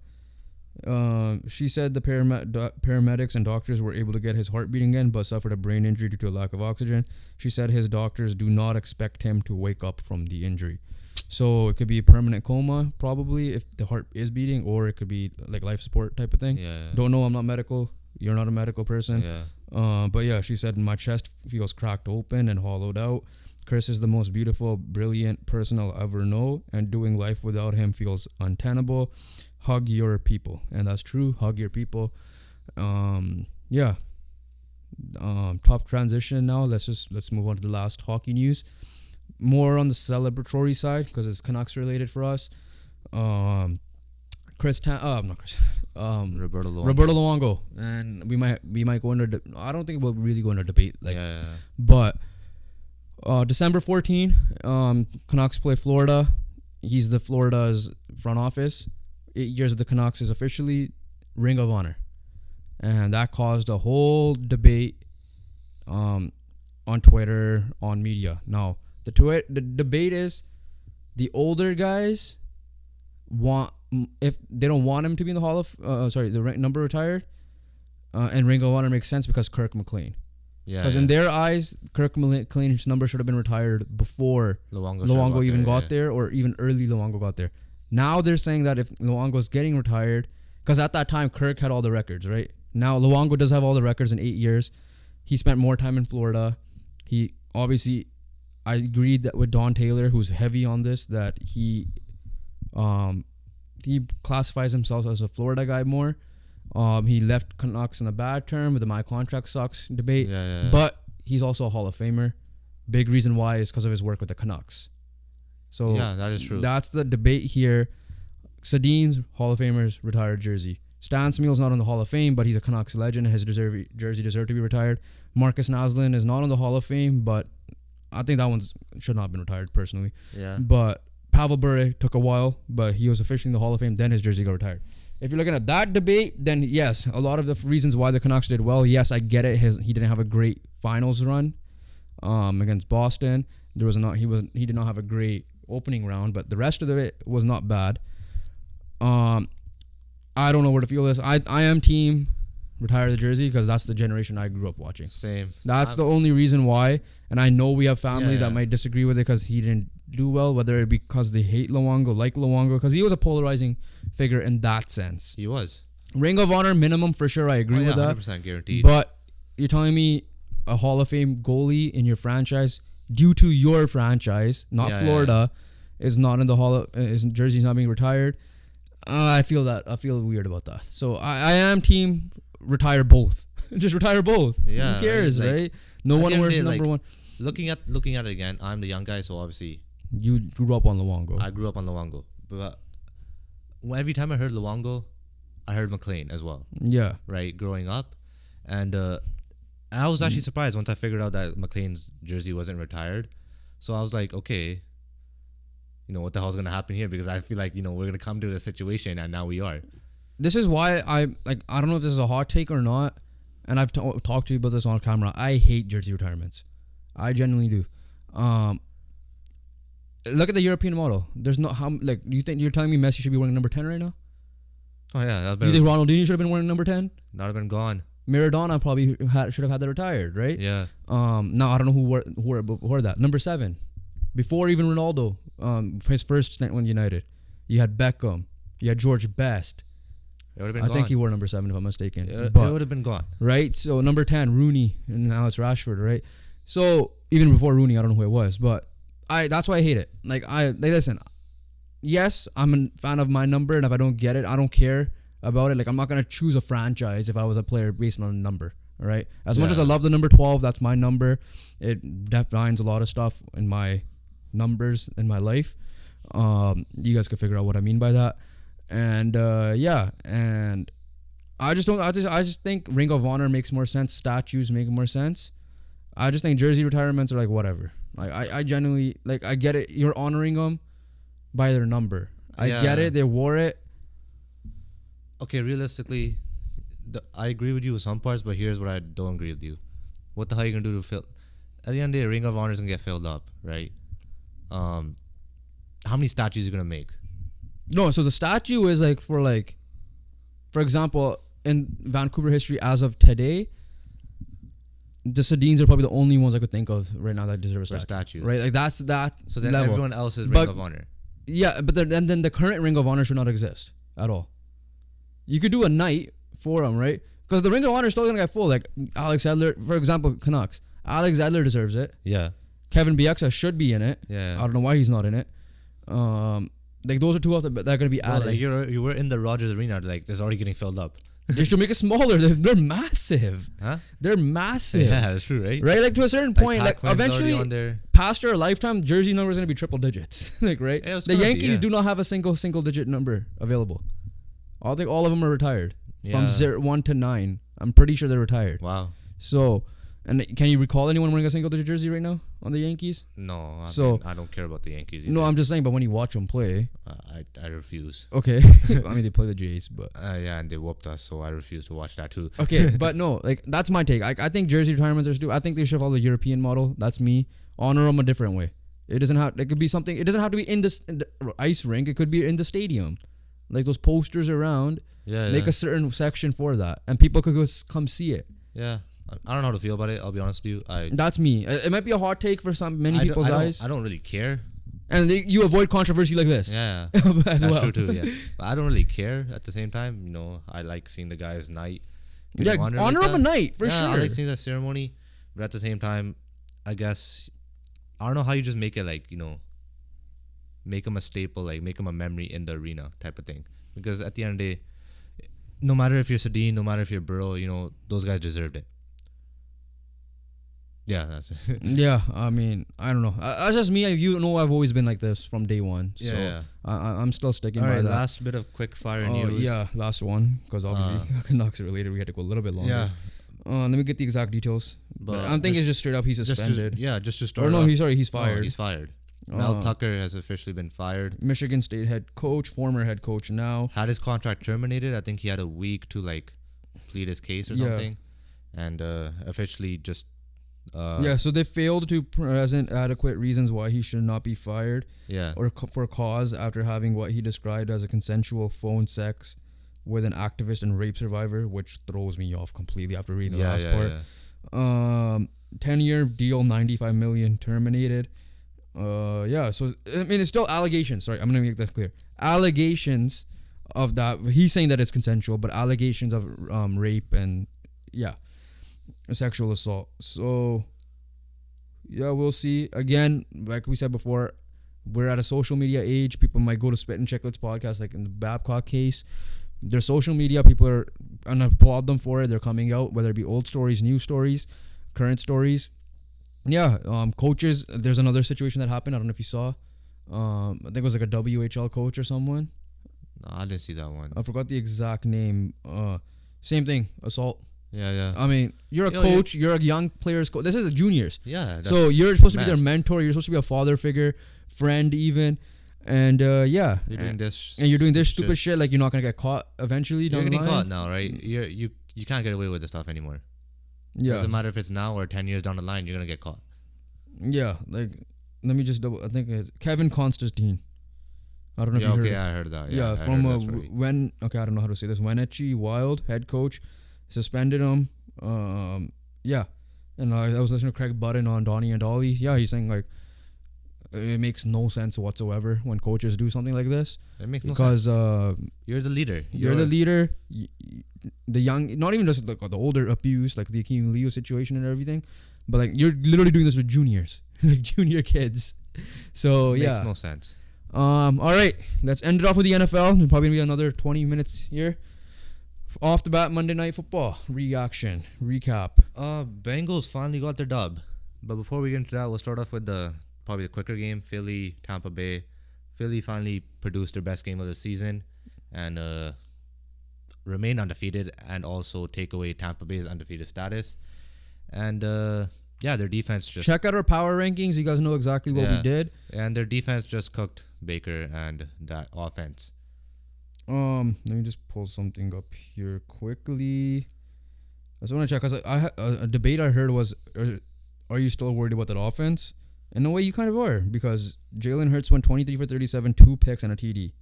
she said the paramedics and doctors were able to get his heart beating again, but suffered a brain injury due to a lack of oxygen. She said his doctors do not expect him to wake up from the injury. So it could be a permanent coma, probably, if the heart is beating, or it could be like life support type of thing. Don't know. I'm not medical. You're not a medical person. But yeah, she said my chest feels cracked open and hollowed out. Chris is the most beautiful, brilliant person I'll ever know, and doing life without him feels untenable. Hug your people. And that's true. Hug your people. Tough transition now. Let's move on to the last hockey news. More on the celebratory side because it's Canucks related for us. Roberto Luongo, and we might go into. I don't think we'll really go into debate but December 14, Canucks play Florida. He's the Florida's front office. 8 years of the Canucks is officially Ring of Honor, and that caused a whole debate on Twitter, on media. Now the debate is the older guys if they don't want him to be in the Hall of the number retired, and Ring of Honor makes sense because Kirk McLean. Because in their eyes, Kirk McLean's number should have been retired before Luongo even got there, or even early Luongo got there. Now they're saying that if Luongo's getting retired, because at that time Kirk had all the records, right? Now Luongo does have all the records in 8 years. He spent more time in Florida. He obviously, I agreed that with Don Taylor, who's heavy on this, that he classifies himself as a Florida guy more. He left Canucks in a bad term with the my contract sucks debate. But he's also a Hall of Famer. Big reason why is because of his work with the Canucks. So that is true. That's the debate here. Sedin's Hall of Famers retired jersey. Stan Smill's not in the Hall of Fame, but he's a Canucks legend. His jersey deserved to be retired. Marcus Naslund is not in the Hall of Fame, but I think that one should not have been retired personally. Yeah. But Pavel Bure took a while, but he was officially in the Hall of Fame. Then his jersey got retired. If you're looking at that debate, then yes, a lot of the reasons why the Canucks did well, yes, I get it. He didn't have a great finals run against Boston. He did not have a great opening round, but the rest of it was not bad. I don't know where to feel this. I am team retire the jersey because that's the generation I grew up watching. Same. That's the only reason why. And I know we have family that might disagree with it because he didn't do well, whether it be because they hate Luongo, like Luongo, because he was a polarizing figure in that sense. He was. Ring of Honor minimum for sure. I agree with that. 100% guaranteed. But you're telling me a Hall of Fame goalie in your franchise, due to your franchise, not Florida, is not in the Hall of, his jersey's not being retired. I feel weird about that. So I am team retire both. Just retire both. Yeah, who cares, right? No one wears number one. Looking at it again, I'm the young guy, so obviously you grew up on Luongo. I grew up on Luongo, but every time I heard Luongo, I heard McLean as well. Yeah. Right, growing up, and I was actually surprised once I figured out that McLean's jersey wasn't retired. So I was like, okay, what the hell's gonna happen here? Because I feel like we're gonna come to this situation, and now we are. This is why I don't know if this is a hot take or not, and I've talked to you about this on camera. I hate jersey retirements. I genuinely do. Look at the European model. There's no you think you're telling me Messi should be wearing number 10 right now? Oh yeah, you think Ronaldinho should have been wearing number 10? Not have been gone. Maradona probably should have had that retired, right? Yeah. Now I don't know who wore before that. Number 7, before even Ronaldo, his first stint with United, you had Beckham, you had George Best. It would have been gone. I think he wore number 7 if I'm mistaken. It would have been gone. Right? So number 10, Rooney, and now it's Rashford, right? So even before Rooney, I don't know who it was, but that's why I hate it. Listen, yes, I'm a fan of my number, and if I don't get it, I don't care about it. I'm not gonna choose a franchise if I was a player based on a number. All right? As much as I love the number 12, that's my number. It defines a lot of stuff in my numbers in my life. You guys can figure out what I mean by that. And and I just think Ring of Honor makes more sense. Statues make more sense. I just think jersey retirements are whatever. I genuinely I get it. You're honoring them by their number. I get it. They wore it. Okay, realistically, I agree with you with some parts, but here's what I don't agree with you. What the hell are you gonna do to fill? At the end of the day, Ring of Honor is gonna get filled up, right? How many statues are you gonna make? No, so the statue is for example, in Vancouver history as of today, the Sedins are probably the only ones I could think of right now that deserve a statue. Right? That's that. So then level. Everyone else is Ring of Honor. Yeah, but then the current Ring of Honor should not exist at all. You could do a night for them, right? Because the Ring of Honor is still gonna get full. Alex Edler, for example, Canucks. Alex Edler deserves it. Yeah. Kevin Bieksa should be in it. Yeah. I don't know why he's not in it. Those are two of them that are gonna be added. You were in the Rogers Arena. It's already getting filled up. They should make it smaller. They're massive. Huh? They're massive. Yeah, that's true, right? Right, to a certain point, eventually, past our lifetime, jersey number is gonna be triple digits. Right? Yeah, the Yankees do not have a single digit number available. I think all of them are retired from 1 to 9. I'm pretty sure they're retired. Wow. So, and can you recall anyone wearing a single digit jersey right now on the Yankees? No. I don't care about the Yankees either. No, I'm just saying. But when you watch them play, I refuse. Okay. I mean, they play the Jays, but and they whooped us, so I refuse to watch that too. Okay, but no, that's my take. I think jersey retirements are stupid. I think they should follow the European model. That's me. Honor them a different way. It doesn't have. It could be something. It doesn't have to be in the ice rink. It could be in the stadium, those posters around. Yeah. Make a certain section for that, and people could come see it. Yeah. I don't know how to feel about it. I'll be honest with you. That's me. It might be a hot take for many people's eyes. I don't really care. And you avoid controversy like this. Yeah. That's true too, yeah. But I don't really care at the same time. I like seeing the guys' night. Yeah, honor them a night, for sure. I like seeing that ceremony. But at the same time, I guess, I don't know how you just make it make them a staple, make them a memory in the arena type of thing. Because at the end of the day, no matter if you're Sedin, no matter if you're Burrow, those guys deserved it. Yeah, that's it. Yeah, I mean, I don't know. That's just me. You know, I've always been like this from day one. Yeah, So yeah. I'm still sticking All by right, that. last bit of quick fire Oh, news. yeah, last one, because obviously Canucks related. We had to go a little bit longer. Yeah, Let me get the exact details. But I'm thinking it's just straight up he's suspended. just to start. Or no, off, he's fired. Oh, he's fired. Mel Tucker has officially been fired. Michigan State head coach, former head coach now. Had his contract terminated. I think he had a week to like plead his case or something, and officially just. So they failed to present adequate reasons why he should not be fired. Yeah. Or for cause after having what he described as a consensual phone sex with an activist and rape survivor, which throws me off completely after reading the last part. Yeah. 10-year deal, $95 million terminated. So I mean it's still allegations. Sorry, I'm gonna make that clear. Allegations of that. He's saying that it's consensual, but allegations of rape and sexual assault. So we'll see. Again, like we said before, we're at a social media age. People might go to Spit and Chicklets podcast, like in the Babcock case. Their social media, people are, and I applaud them for it. They're coming out, whether it be old stories, new stories, current stories. Coaches. There's another situation that happened. I don't know if you saw. I think it was like a WHL coach or someone. No, I didn't see that one. I forgot the exact name. Same thing. Assault. Yeah. I mean, you're a coach. You're a young player's coach. This is a juniors. Yeah. So you're supposed to be their mentor. You're supposed to be a father figure, friend even. And you're doing this. And you're doing this stupid shit. Like you're not gonna get caught eventually. You're getting caught now, right? You can't get away with this stuff anymore. Yeah. Doesn't matter if it's now or 10 years down the line. You're gonna get caught. Yeah. Like, let me just double. I think it's Kevin Constantine. I don't know if you heard. I heard that. Yeah, from I don't know how to say this. Wenatchee Wild head coach suspended him. And I was listening to Craig Button on Donnie and Dolly. Yeah, he's saying like it makes no sense whatsoever when coaches do something like this. It makes no sense because you're the leader. You're the leader. The young, not even just like the older abuse, like the Akeem Leo situation and everything, but like you're literally doing this with juniors, like junior kids. So makes no sense. All right, let's end it off with the NFL. There's probably gonna be another 20 minutes here. Off the bat, Monday Night Football recap. Bengals finally got their dub, but before we get into that, we'll start off with probably the quicker game. Philly, Tampa Bay. Philly finally produced their best game of the season and remain undefeated, and also take away Tampa Bay's undefeated status. And their defense just check out our power rankings. You guys know exactly what we did. And their defense just cooked Baker and that offense. Let me just pull something up here quickly. I just want to check because a debate I heard was, are you still worried about that offense? In a way, you kind of are, because Jalen Hurts went 23 for 37, 2 picks and a TD.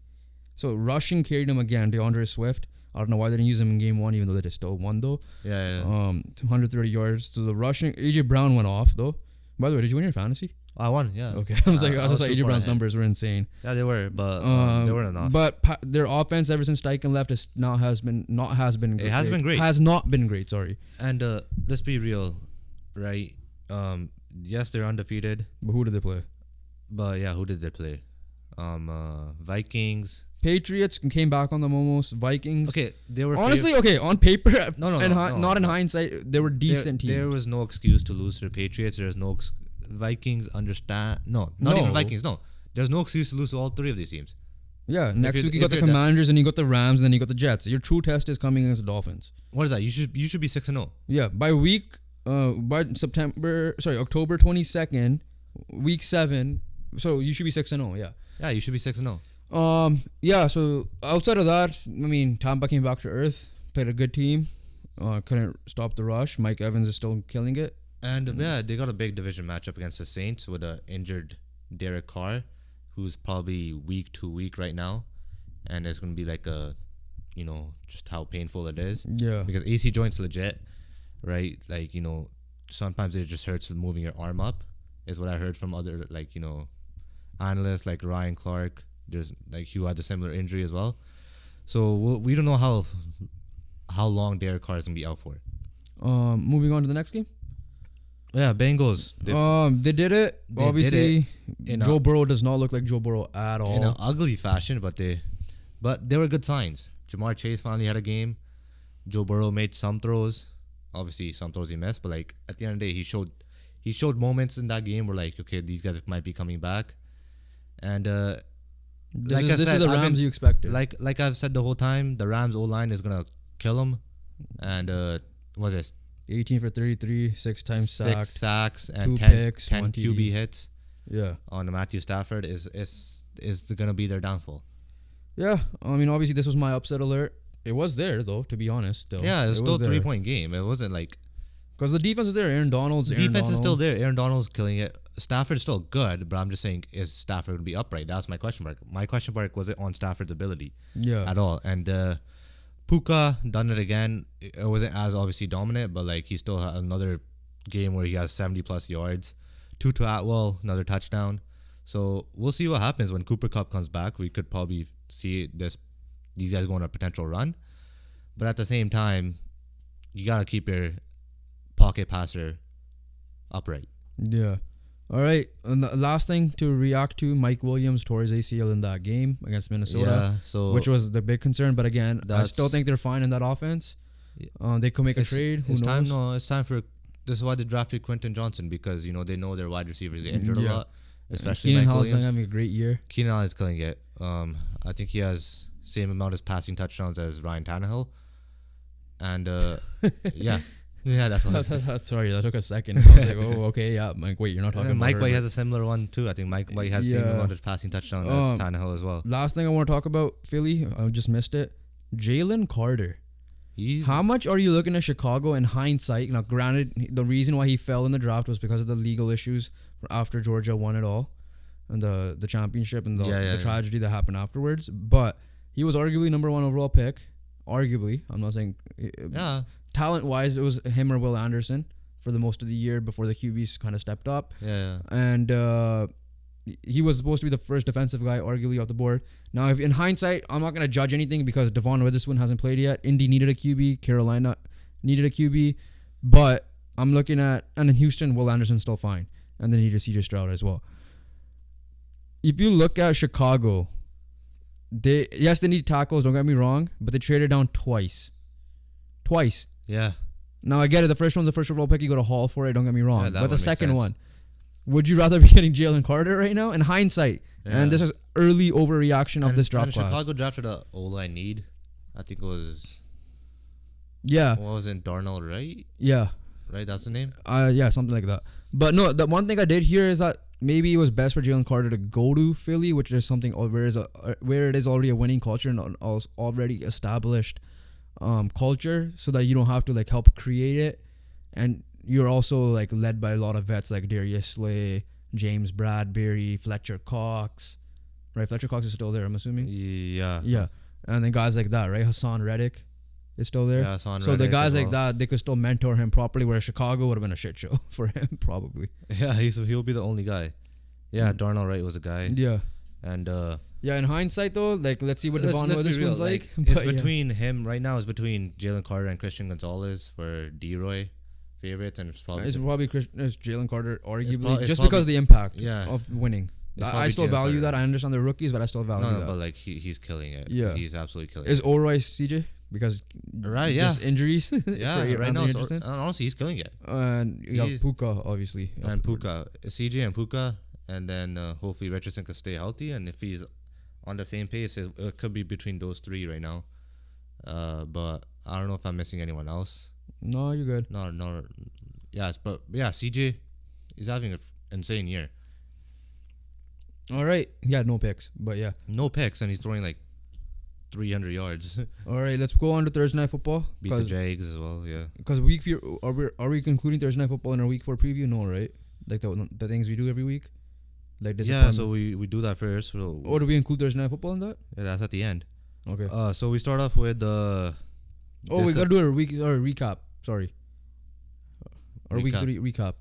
So rushing carried him again. DeAndre Swift. I don't know why they didn't use him in game one, even though they still won though. 230 yards. So the rushing, AJ Brown went off though. By the way, did you win your fantasy? I won, yeah. Okay, I was like AJ Brown's numbers were insane. Yeah, they were, but they weren't enough. But their offense ever since Steichen left has been great. It has been great. Has not been great. Sorry. And let's be real, right? Yes, they're undefeated. But who did they play? But yeah, who did they play? Vikings. Patriots came back on them almost. Vikings. Okay, they were honestly on paper. No, not in hindsight. They were decent teams. There was no excuse to lose to the Patriots. There's no Vikings understand. No, not even Vikings. No, there's no excuse to lose to all three of these teams. Yeah, next week you got the Commanders and you got the Rams and then you got the Jets. Your true test is coming against the Dolphins. What is that? You should be 6-0. Yeah, by October 22nd, week 7. So you should be 6-0. Yeah. Yeah, you should be 6-0. So outside of that, I mean, Tampa came back to earth, played a good team, couldn't stop the rush. Mike Evans is still killing it. And they got a big division matchup against the Saints with an injured Derek Carr, who's probably week to week right now, and it's gonna be like just how painful it is. Yeah. Because AC joint's legit, right? Like sometimes it just hurts moving your arm up, is what I heard from other analysts like Ryan Clark. There's who had a similar injury as well. So we don't know how long Derek Carr is gonna be out for. Moving on to the next game. Yeah, Bengals. They did it. Obviously, Joe Burrow does not look like Joe Burrow at all. In an ugly fashion, but they were good signs. Jamar Chase finally had a game. Joe Burrow made some throws. Obviously, some throws he missed, but at the end of the day, he he showed moments in that game where like, okay, these guys might be coming back, and this is the Rams you expected. Like I've said the whole time, the Rams O-line is gonna kill him, and what's this? 18 for 33, 6 times six sacks and 2 10 picks, 10 1 QB TD. hits. Yeah. On Matthew Stafford is gonna be their downfall. Yeah, I mean, obviously this was my upset alert. It was there though, to be honest. Still. Yeah, it was still a 3-point game. It wasn't like because the defense is there. Aaron Donald is still there. Aaron Donald's killing it. Stafford's still good, but I'm just saying, is Stafford gonna be upright? That's my question mark. My question mark wasn't on Stafford's ability, at all. And Puka done it again. It wasn't as obviously dominant, but like he still had another game where he has 70+ yards. Tutu Atwell, another touchdown. So we'll see what happens when Cooper Kupp comes back. We could probably see these guys go on a potential run. But at the same time, you got to keep your pocket passer upright. Yeah. All right. And the last thing to react to, Mike Williams tore his ACL in that game against Minnesota, which was the big concern. But again, I still think they're fine in that offense. They could make a trade. Who knows? It's time for... This is why they drafted Quentin Johnson, because they know their wide receivers get injured a lot, especially Mike Williams. Keenan Allen's having a great year. Keenan Allen's killing it. I think he has same amount of passing touchdowns as Ryan Tannehill, and yeah, that's what. Sorry, that took a second. I was like, oh, okay, yeah. Mike, wait, you're not talking. Mike White has a similar one too. I think Mike White has the same amount of passing touchdowns as Tannehill as well. Last thing I want to talk about Philly, I just missed it. Jalen Carter. How much are you looking at Chicago in hindsight? Now, granted, the reason why he fell in the draft was because of the legal issues after Georgia won it all, and the championship and the tragedy that happened afterwards. But he was arguably number 1 overall pick. Arguably, I'm not saying. Yeah. Talent-wise, it was him or Will Anderson for the most of the year before the QBs kind of stepped up. Yeah. And he was supposed to be the first defensive guy, arguably, off the board. Now, if in hindsight, I'm not going to judge anything because Devon Witherspoon hasn't played yet. Indy needed a QB. Carolina needed a QB. But I'm looking at... And in Houston, Will Anderson's still fine. And they needed CJ Stroud as well. If you look at Chicago, they need tackles, don't get me wrong, but they traded down twice. Yeah. Now, I get it. The first one's the first overall pick. You go to Hall for it, don't get me wrong. Yeah, but the second one... Would you rather be getting Jalen Carter right now? In hindsight. Yeah. And this is early overreaction of this draft class. Chicago drafted a O-line need. I think it was... Yeah. What was it? Darnell, right? Yeah. Right? That's the name? Yeah, something like that. But no, the one thing I did hear is that maybe it was best for Jalen Carter to go to Philly, which is something where it is already a winning culture and already established culture, so that you don't have to like help create it. And you're also like led by a lot of vets like Darius Slay, James Bradbury, Fletcher Cox. Right? Fletcher Cox is still there, I'm assuming? Yeah. Yeah. And then guys like that, right? Hassan Reddick is still there. Yeah, Hassan so Reddick the guys like that, they could still mentor him properly, whereas Chicago would have been a shit show for him, probably. Yeah, he'll be the only guy. Yeah, Darnell Wright was a guy. Yeah. And yeah, in hindsight though, like let's see what Devon Witherspoon's like. It's between him right now. It's between Jalen Carter and Christian Gonzalez for D-Roy favorites, and it's probably Jalen Carter, arguably, it's just probably, because of the impact of winning. I still value that. I understand the rookies, but I still value that. No, but like he's killing it. Yeah, he's absolutely killing it. Is it. O'Royce CJ? Because just injuries. Yeah, right now. Honestly, he's killing it. And you got Puka, obviously. And Puka, CJ and Puka, and then hopefully Richardson can stay healthy. And if he's on the same pace, it could be between those three right now. But I don't know if I'm missing anyone else. No, you're good. No. Yes, but yeah, CJ is having an insane year. All right. Yeah, no picks, but yeah. No picks, and he's throwing like 300 yards. All right, let's go on to Thursday Night Football. Beat the Jags as well, yeah. Because week 4, are we concluding Thursday Night Football in our week 4 preview? No, right? Like the things we do every week? Like yeah, so we do that first. So do we include Thursday Night Football in that? Yeah, that's at the end. Okay. So we start off with the... we got to do a recap. Sorry. Or week 3 recap.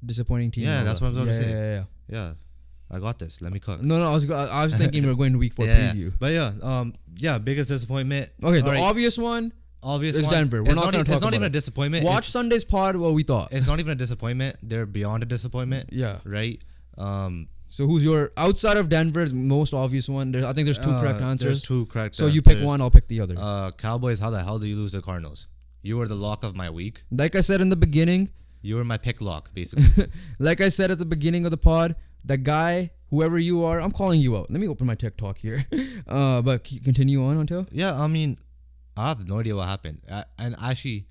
Disappointing team. Yeah, that's what I was about to say. Yeah. I got this. Let me cook. No, I was thinking we were going to week 4 preview. But yeah, biggest disappointment. Okay, obvious one is Denver. We're not going to talk about it. It's not even a disappointment. Watch Sunday's pod, what we thought. It's not even a disappointment. They're beyond a disappointment. Yeah. Right? So who's your, outside of Denver, most obvious one? I think there's 2 correct answers. There's 2 correct answers. So you pick one, I'll pick the other. Cowboys, how the hell do you lose the Cardinals? You were the lock of my week. Like I said in the beginning, You were my pick lock, basically. Like I said at the beginning of the pod, that guy, whoever you are, I'm calling you out. Let me open my TikTok here. But continue on until. Yeah, I mean, I have no idea what happened. And actually,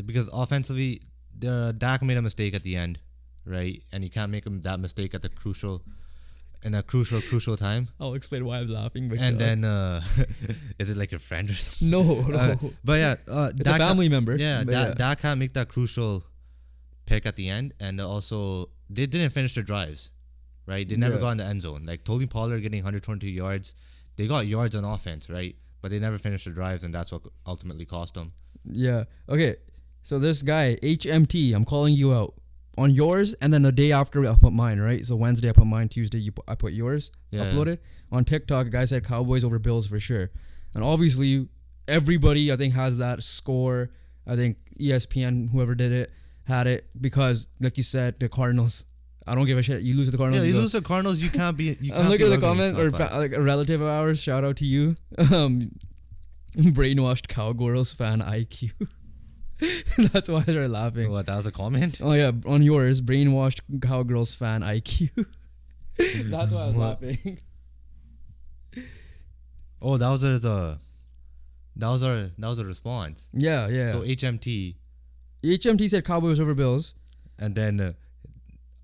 because offensively, Dak made a mistake at the end, right? And you can't make him that mistake at the crucial time. I'll explain why I'm laughing. And then, is it like your friend or something? No. But yeah, It's a family member. Yeah, but Dak can't make that crucial pick at the end, and also they didn't finish their drives, right? They never got in the end zone. Like Tony Pollard getting 122 yards, they got yards on offense, right? But they never finished their drives, and that's what ultimately cost them. Yeah. Okay. So this guy HMT, I'm calling you out on yours, and then the day after I put mine, right? So Wednesday I put mine, Tuesday I put yours. Uploaded on TikTok. A guy said Cowboys over Bills for sure, and obviously everybody I think has that score. I think ESPN, whoever did it, had it because, like you said, the Cardinals. I don't give a shit. You lose to the Cardinals. Yeah, you lose to the Cardinals. You can't be. You can't look be at the comment or like a relative of ours. Shout out to you. Brainwashed Cowgirls fan IQ. That's why I started laughing. What? That was a comment? Oh yeah, on yours, brainwashed Cowgirls fan IQ. That's why I was laughing. Oh, that was a response. Yeah. So HMT said Cowboys over Bills, and then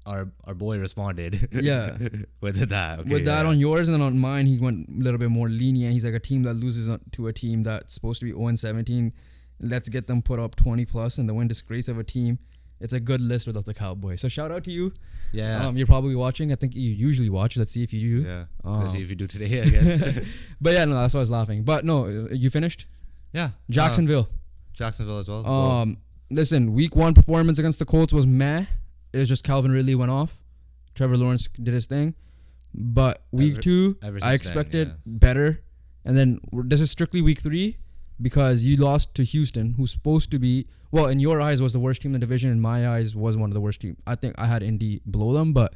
our boy responded. Yeah. with that. Okay, with that on yours, and then on mine, he went a little bit more lenient. He's like, a team that loses to a team that's supposed to be 0-17. Let's get them put up 20 plus in the win disgrace of a team. It's a good list without the Cowboys. So shout out to you. Yeah. You're probably watching. I think you usually watch. Let's see if you do. Yeah. Let's see if you do today, I guess. But yeah, no, that's why I was laughing. But no, you finished? Yeah. Jacksonville as well. Listen, week 1 performance against the Colts was meh. It was just Calvin Ridley went off. Trevor Lawrence did his thing. But week 2, I expected better. And then this is strictly week 3 because you lost to Houston, who's supposed to be, well, in your eyes was the worst team in the division. In my eyes was one of the worst teams. I think I had Indy below them. But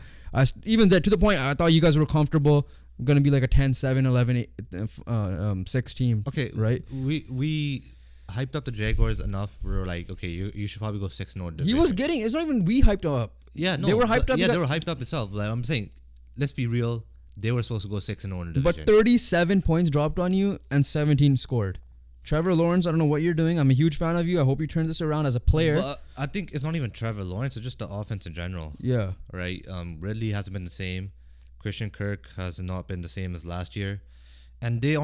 even that, to the point, I thought you guys were comfortable. Going to be like a 10-7, 11, 6 team. Okay. Right? We hyped up the Jaguars enough. We were like, okay, you should probably go 6-0. He was getting, it's not even we hyped up. Yeah, no. They were hyped up. Yeah, they were hyped up itself. Like I'm saying, let's be real. They were supposed to go 6-0 in the division. But 37 points dropped on you and 17 scored. Trevor Lawrence, I don't know what you're doing. I'm a huge fan of you. I hope you turn this around as a player. But I think it's not even Trevor Lawrence. It's just the offense in general. Yeah. Right? Ridley hasn't been the same. Christian Kirk has not been the same as last year. And they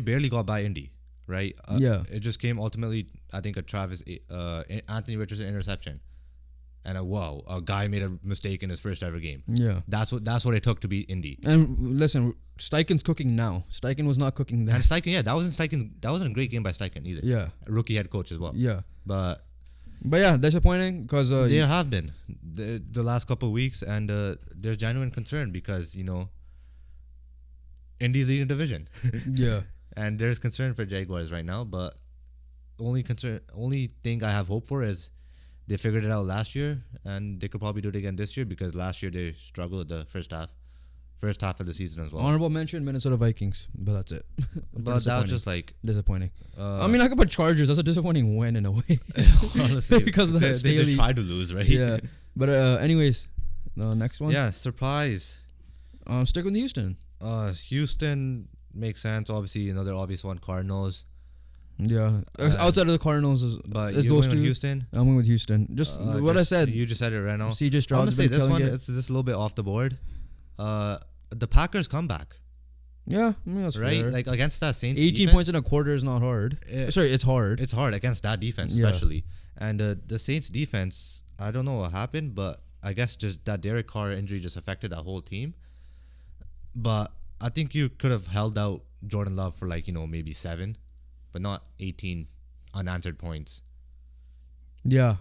barely got by Indy. Right? Yeah. It just came ultimately, I think, Anthony Richardson interception. And a guy made a mistake in his first ever game. Yeah. That's what it took to beat Indy. And listen, Steichen's cooking now. Steichen was not cooking then. And Steichen, yeah, that wasn't a great game by Steichen either. Yeah. Rookie head coach as well. Yeah. But yeah, disappointing because there have been the last couple of weeks, and there's genuine concern because Indy's leading division. Yeah. And there's concern for Jaguars right now, but only thing I have hope for is they figured it out last year, and they could probably do it again this year because last year they struggled the first half of the season as well. Honorable mention, Minnesota Vikings, but that's it. But that was just like disappointing. I mean, I could put Chargers. That's a disappointing win in a way. Honestly, because they just tried to lose, right? Yeah. But anyways, next one. Yeah, surprise. Stick with Houston. Houston makes sense. Obviously, another obvious one, Cardinals. Yeah, outside of the Cardinals, but is you're those going two. with Houston. I'm going with Houston. Just what I said. You just said it right now. CJ Stroud. I'm gonna say this one. It's just a little bit off the board. The Packers comeback. Yeah, I mean, that's right. Fair. Like against that Saints. 18 defense, points in a quarter is not hard. It's hard. It's hard against that defense, especially. And the Saints defense, I don't know what happened, but I guess just that Derek Carr injury just affected that whole team. But I think you could have held out Jordan Love for maybe 7, but not 18 unanswered points. Yeah.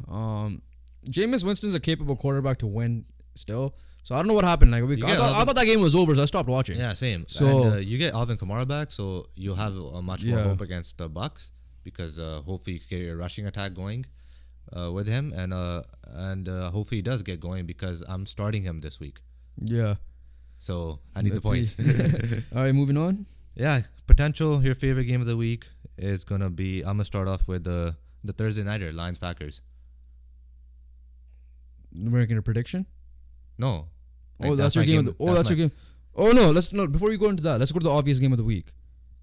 Jameis Winston's a capable quarterback to win still. So I don't know what happened. I thought that game was over, so I stopped watching. Yeah, same. So and, you get Alvin Kamara back, so you'll have a much more hope against the Bucks because hopefully you can get your rushing attack going with him, and hopefully he does get going because I'm starting him this week. Yeah. So I need the points. All right, moving on. Yeah, potential. Your favorite game of the week is gonna be. I'm gonna start off with the Thursday nighter, Lions Packers. We're making a prediction. No. That's your game. That's your game. Oh no, before we go into that, let's go to the obvious game of the week.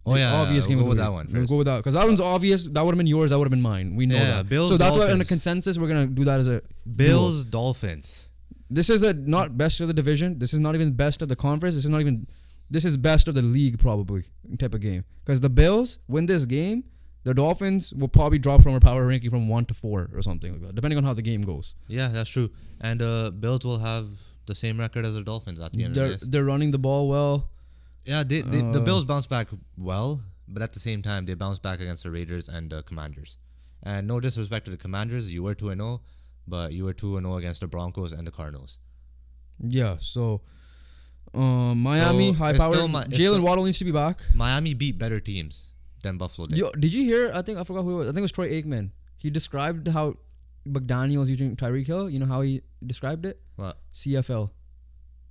Obvious game we'll of the week. That one first. We'll go with that because that one's obvious. That would have been yours. That would have been mine. We know that. Bills, so that's Dolphins. why in the consensus we're gonna do that as a Bills Dolphins. This is not best of the division. This is not even best of the conference. This is best of the league probably type of game. Because the Bills win this game, the Dolphins will probably drop from our power ranking from 1 to 4 or something like that, depending on how the game goes. Yeah, that's true. And Bills will have the same record as the Dolphins at the end of this. They're running the ball well. Yeah, the Bills bounce back well, but at the same time, they bounce back against the Raiders and the Commanders. And no disrespect to the Commanders, you were 2-0, but you were 2-0 against the Broncos and the Cardinals. Yeah, so Miami, high power. Jalen Waddle needs to be back. Miami beat better teams than Buffalo did. Yo, did you hear? I forgot who it was. I think it was Troy Aikman. He described how McDaniel's using Tyreek Hill. You know how he described it? What? CFL.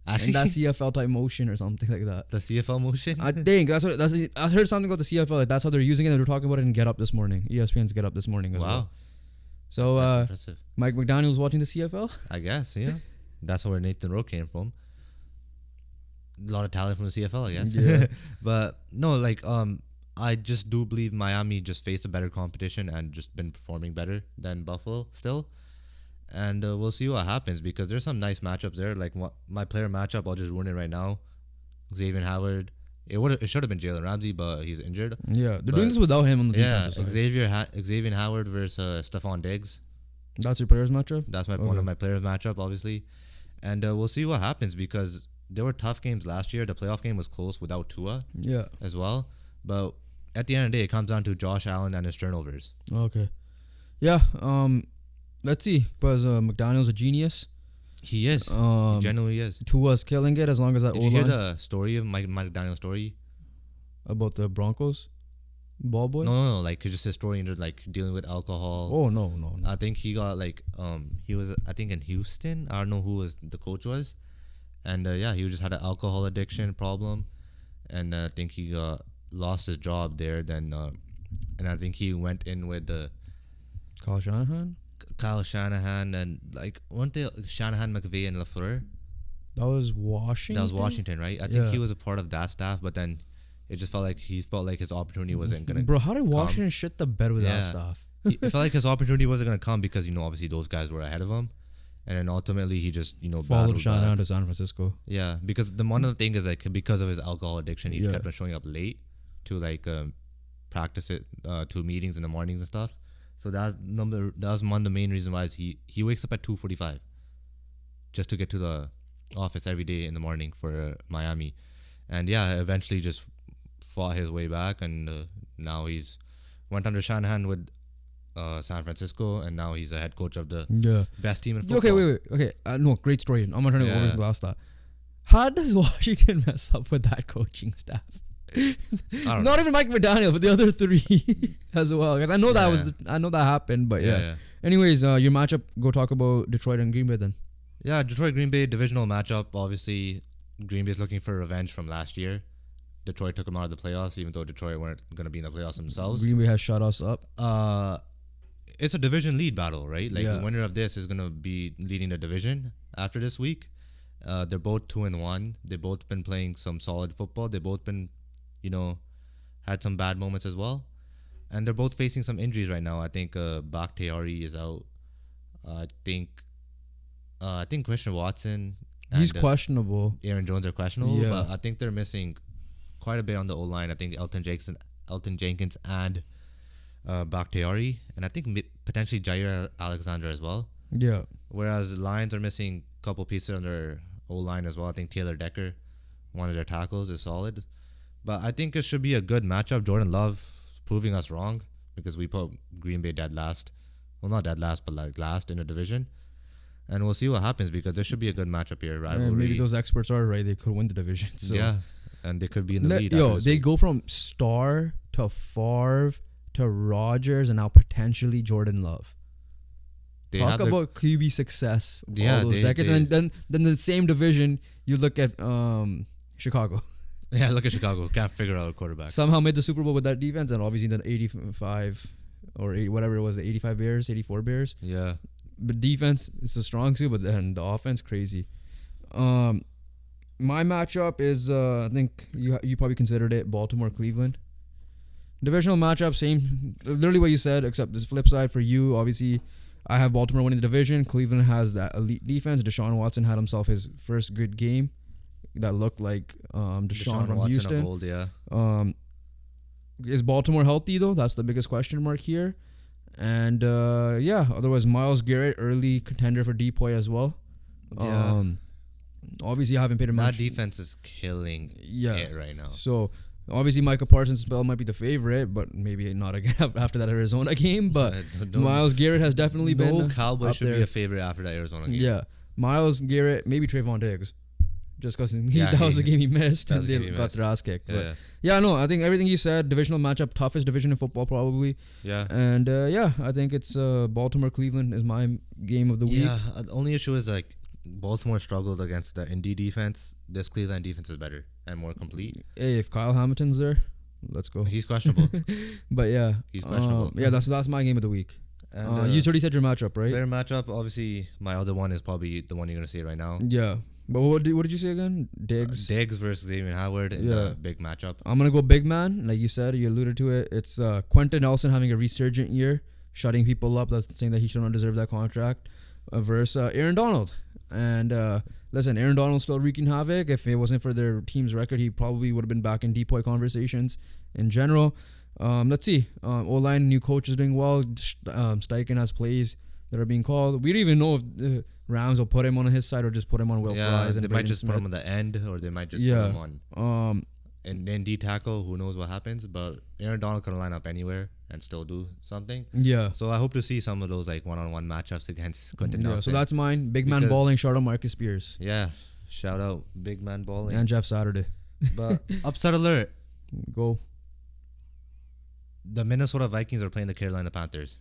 Actually, and that CFL type motion or something like that. The CFL motion? I think I heard something about the CFL. Like that's how they're using it. They were talking about it in Get Up this morning. ESPN's Get Up this morning as well. So that's impressive. Mike McDaniel's watching the CFL? I guess, yeah. That's where Nathan Rowe came from. A lot of talent from the CFL, I guess. Yeah. But no, I just do believe Miami just faced a better competition and just been performing better than Buffalo still. And we'll see what happens because there's some nice matchups there. Like my player matchup, I'll just ruin it right now. Xavier Howard. It should have been Jalen Ramsey, but he's injured. Yeah, they're doing this without him on the defensive side. Xavier Howard versus Stephon Diggs. That's your players matchup? That's one of my players matchup, obviously. And we'll see what happens because there were tough games last year. The playoff game was close without Tua as well. But at the end of the day, it comes down to Josh Allen and his turnovers. Okay. Yeah, let's see. Because McDaniel's a genius. He is. He genuinely is. Tua's killing it as long as that Did you hear the story of Mike McDaniel's story? About the Broncos? Ball boy? No. Like, just his story into, dealing with alcohol. Oh, no. I think he got, he was, I think, in Houston. I don't know who the coach was. And, he just had an alcohol addiction problem. And I think he lost his job there. Then, and I think he went in with the... Kyle Shanahan and weren't they Shanahan, McVay, and LaFleur? That was Washington. That was Washington, right? I think he was a part of that staff, but then it just felt like his opportunity wasn't gonna. Bro, how did Washington shit the bed with that staff? It felt like his opportunity wasn't gonna come because obviously those guys were ahead of him, and then ultimately he just followed Shanahan to San Francisco. Yeah, because one of the thing is because of his alcohol addiction, he kept on showing up late to practice it to meetings in the mornings and stuff. So that was one of the main reasons why he wakes up at 2:45 just to get to the office every day in the morning for Miami. And eventually just fought his way back, and now he's went under Shanahan with San Francisco, and now he's a head coach of the best team in football. Okay, wait. Okay, no, great story. I'm going to turn it over to last that. How does Washington mess up with that coaching staff? Not even Mike McDaniel, but the other three as well. Because I know I know that happened, but yeah. Anyways, your matchup. Go talk about Detroit and Green Bay then. Yeah, Detroit Green Bay divisional matchup. Obviously, Green Bay is looking for revenge from last year. Detroit took them out of the playoffs, even though Detroit weren't going to be in the playoffs themselves. Green Bay has shut us up. It's a division lead battle, right? The winner of this is going to be leading the division after this week. They're both 2-1. They've both been playing some solid football. They've both been had some bad moments as well. And they're both facing some injuries right now. I think Bakhtiari is out. I think Christian Watson and he's questionable. Aaron Jones are questionable, but I think they're missing quite a bit on the O-line. I think Elton Jenkins and Bakhtiari, and I think potentially Jair Alexander as well. Yeah. Whereas Lions are missing a couple pieces on their O-line as well. I think Taylor Decker, one of their tackles, is solid. But I think it should be a good matchup. Jordan Love proving us wrong because we put Green Bay dead last. Well, not dead last, but last in the division. And we'll see what happens because there should be a good matchup here. Rivalry. Maybe those experts are right. They could win the division. So. Yeah, and they could be in the lead. They go from Star to Favre to Rodgers and now potentially Jordan Love. Talk about QB success. All those decades. And then the same division, you look at Chicago. Yeah, look at Chicago. Can't figure out a quarterback. Somehow made the Super Bowl with that defense, and obviously the 85 or 80, whatever it was, the 85 Bears, 84 Bears. Yeah. But defense is a strong suit, but then the offense crazy. My matchup is I think you probably considered it Baltimore Cleveland. Divisional matchup, same, literally what you said, except this flip side for you. Obviously, I have Baltimore winning the division. Cleveland has that elite defense. Deshaun Watson had himself his first good game that looked like Deshaun from Watson Houston. of old, yeah. Is Baltimore healthy though? That's the biggest question mark here. And otherwise Myles Garrett, early contender for Depoy as well. Yeah. Obviously, I haven't paid him That much. defense is killing it right now. So obviously, Micah Parsons' spell might be the favorite, but maybe not again after that Arizona game. But Myles Garrett has definitely been. No Cowboy should there. be a favorite after that Arizona game. Yeah, Myles Garrett, maybe Trayvon Diggs, just because that was the game he missed and they got their ass kicked. But I think everything you said, divisional matchup, toughest division in football probably. Yeah. And I think it's Baltimore Cleveland is my game of the week. Yeah, the only issue is like Baltimore struggled against the Indy defense. This Cleveland defense is better and more complete. Hey, if Kyle Hamilton's there, let's go. He's questionable. But yeah, he's questionable. That's my game of the week. And, you already said your matchup, right? Player matchup. Obviously, my other one is probably the one you're gonna say right now. Yeah, but what did you say again? Diggs. Diggs versus Damian Howard in the big matchup. I'm gonna go big man, like you said. You alluded to it. It's Quentin Nelson having a resurgent year, shutting people up. That's saying that he should not deserve that contract. Versus Aaron Donald. And listen, Aaron Donald's still wreaking havoc. If it wasn't for their team's record, he probably would have been back in Depoy conversations in general. Let's see. O-line, new coach is doing well. Steichen has plays that are being called. We don't even know if the Rams will put him on his side or just put him on Will Fries. And they might just put him on the end, or they might just put him on. And D tackle, who knows what happens? But Aaron Donald can line up anywhere and still do something. Yeah. So I hope to see some of those like one-on-one matchups against Quentin Nelson. So that's mine. Big man balling. Shout out Marcus Spears. Yeah. Shout out big man balling. And Jeff Saturday. But upset alert. Go. The Minnesota Vikings are playing the Carolina Panthers.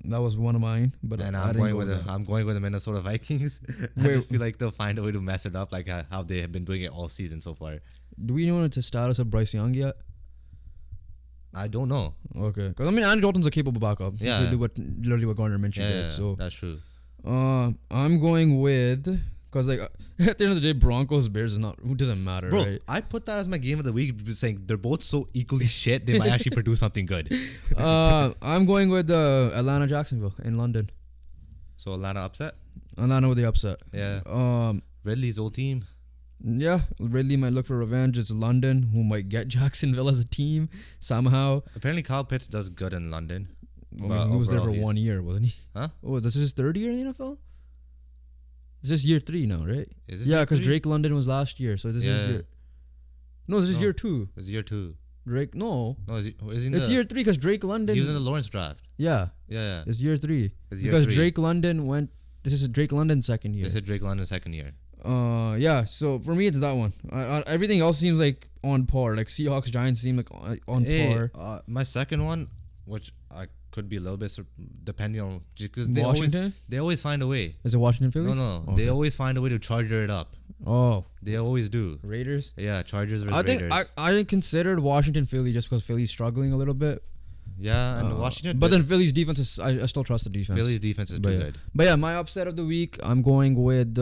That was one of mine, but I'm going with the Minnesota Vikings. I just feel like they'll find a way to mess it up, like how they have been doing it all season so far. Do we know the status of Bryce Young yet? I don't know. Okay, because Andy Dalton's a capable backup. Yeah, he could do literally what Gardner Minshew did. So that's true. I'm going with because like at the end of the day, Broncos Bears is not. Who doesn't matter, bro, right? I put that as my game of the week, saying they're both so equally shit. They might actually produce something good. I'm going with Atlanta Jacksonville in London. So Atlanta upset. Atlanta with the upset. Yeah. Ridley's old team. Yeah, Ridley might look for revenge. It's London who might get Jacksonville as a team somehow. Apparently, Kyle Pitts does good in London. Well, he was there for 1 year, wasn't he? Huh? Oh, this is his third year in the NFL? Is this year 3 now, right? Yeah, because Drake London was last year, so this is year. No, this is year 2. It's year 2. Drake, no. No, is he it's year 3 because Drake London. He was in the Lawrence draft. Yeah. Yeah. It's year 3. It's year because 3. Drake London went. This is Drake London's second year. This is Drake London's second year. Yeah. So for me, it's that one. Everything else seems like on par. Like Seahawks, Giants seem like on par. My second one, which I could be a little bit depending on because they always find a way. Is it Washington, Philly? No. Okay. They always find a way to charger it up. Oh, they always do. Raiders. Yeah, Chargers versus Raiders. I considered Washington, Philly just because Philly's struggling a little bit. Yeah, and Washington. But then Philly's defense is. I still trust the defense. Philly's defense is too good. But yeah, my upset of the week, I'm going with.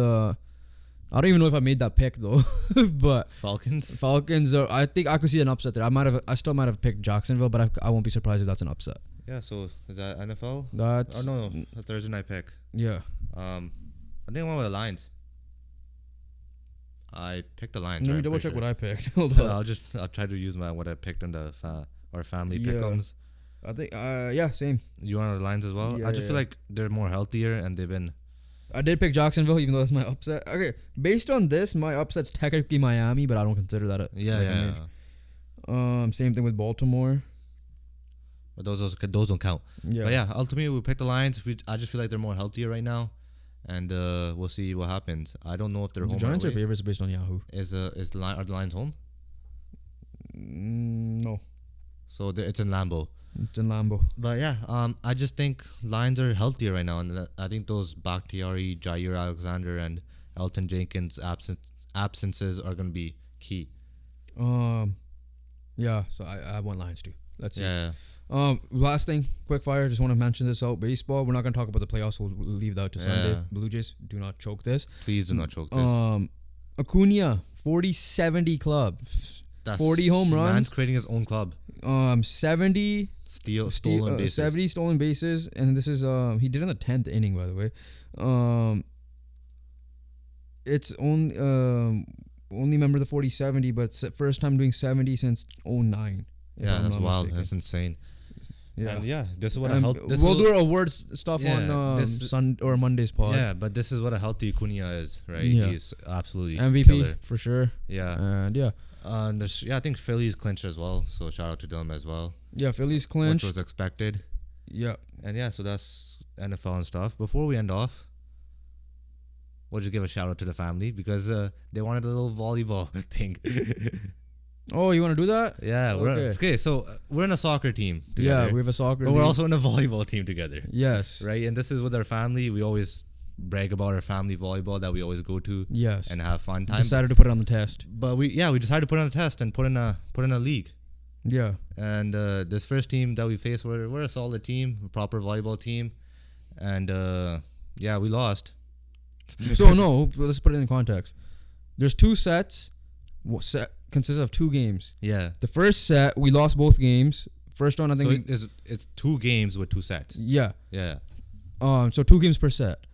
I don't even know if I made that pick though, but Falcons. I think I could see an upset there. I still might have picked Jacksonville, but I won't be surprised if that's an upset. Yeah. So is that NFL? That's no, a Thursday night pick. Yeah. I think I went with the Lions. I picked the Lions. Let me double check what I picked. Hold on. I'll try to use what I picked in the our family pick'ems. I think same. You want the Lions as well? Yeah, I just feel like they're more healthier and they've been. I did pick Jacksonville, even though that's my upset. Okay, based on this, my upset's technically Miami, but I don't consider that same thing with Baltimore. But those don't count. Yeah. But yeah, ultimately we picked the Lions. I just feel like they're more healthier right now, and we'll see what happens. I don't know if they're home. The Giants are favorites based on Yahoo. Are the Lions home? No. So it's in Lambeau. It's in Lambeau. But yeah, I just think Lions are healthier right now, and I think those Bakhtiari, Jair Alexander, and Elton Jenkins absences are going to be key. Yeah. So I want Lions too. Let's see. Yeah. Last thing, quick fire. Just want to mention this out. Baseball. We're not gonna talk about the playoffs. We'll leave that to Sunday. Blue Jays, do not choke this. Please do not choke this. Acuna, 40-70 club. That's 40 home runs. Man's creating his own club. 70 stolen bases. 70 stolen bases, and this is he did in the 10th inning, by the way. It's only member of the 40-70, but first time doing 70 since 09. Yeah, that's wild. Mistaken. That's insane. Yeah, and this is what a health. We'll do our awards stuff on Sun or Monday's pod. Yeah, but this is what a healthy Acuna is, right? Yeah. He's absolutely MVP killer. for sure. Yeah, and I think Phillies clinched as well. So shout out to them as well. Yeah, Phillies clinched, which was expected. Yeah, and so that's NFL and stuff. Before we end off, we'll just give a shout out to the family because they wanted a little volleyball thing. Oh, you want to do that? Yeah. Okay. So we're in a soccer team together. Yeah, we have a soccer but we're also in a volleyball team together. Yes. Right? And this is with our family. We always brag about our family volleyball that we always go to. Yes. And have fun time. Decided to put it on the test. But we decided to put it on a test and put in a league. Yeah. And this first team that we faced, we're a solid team, a proper volleyball team. And we lost. So no, let's put it in context. There's 2 sets. Consists of 2 games. Yeah. The first set we lost both games. First one I think it's 2 games with 2 sets. Yeah. Yeah. So 2 games per set.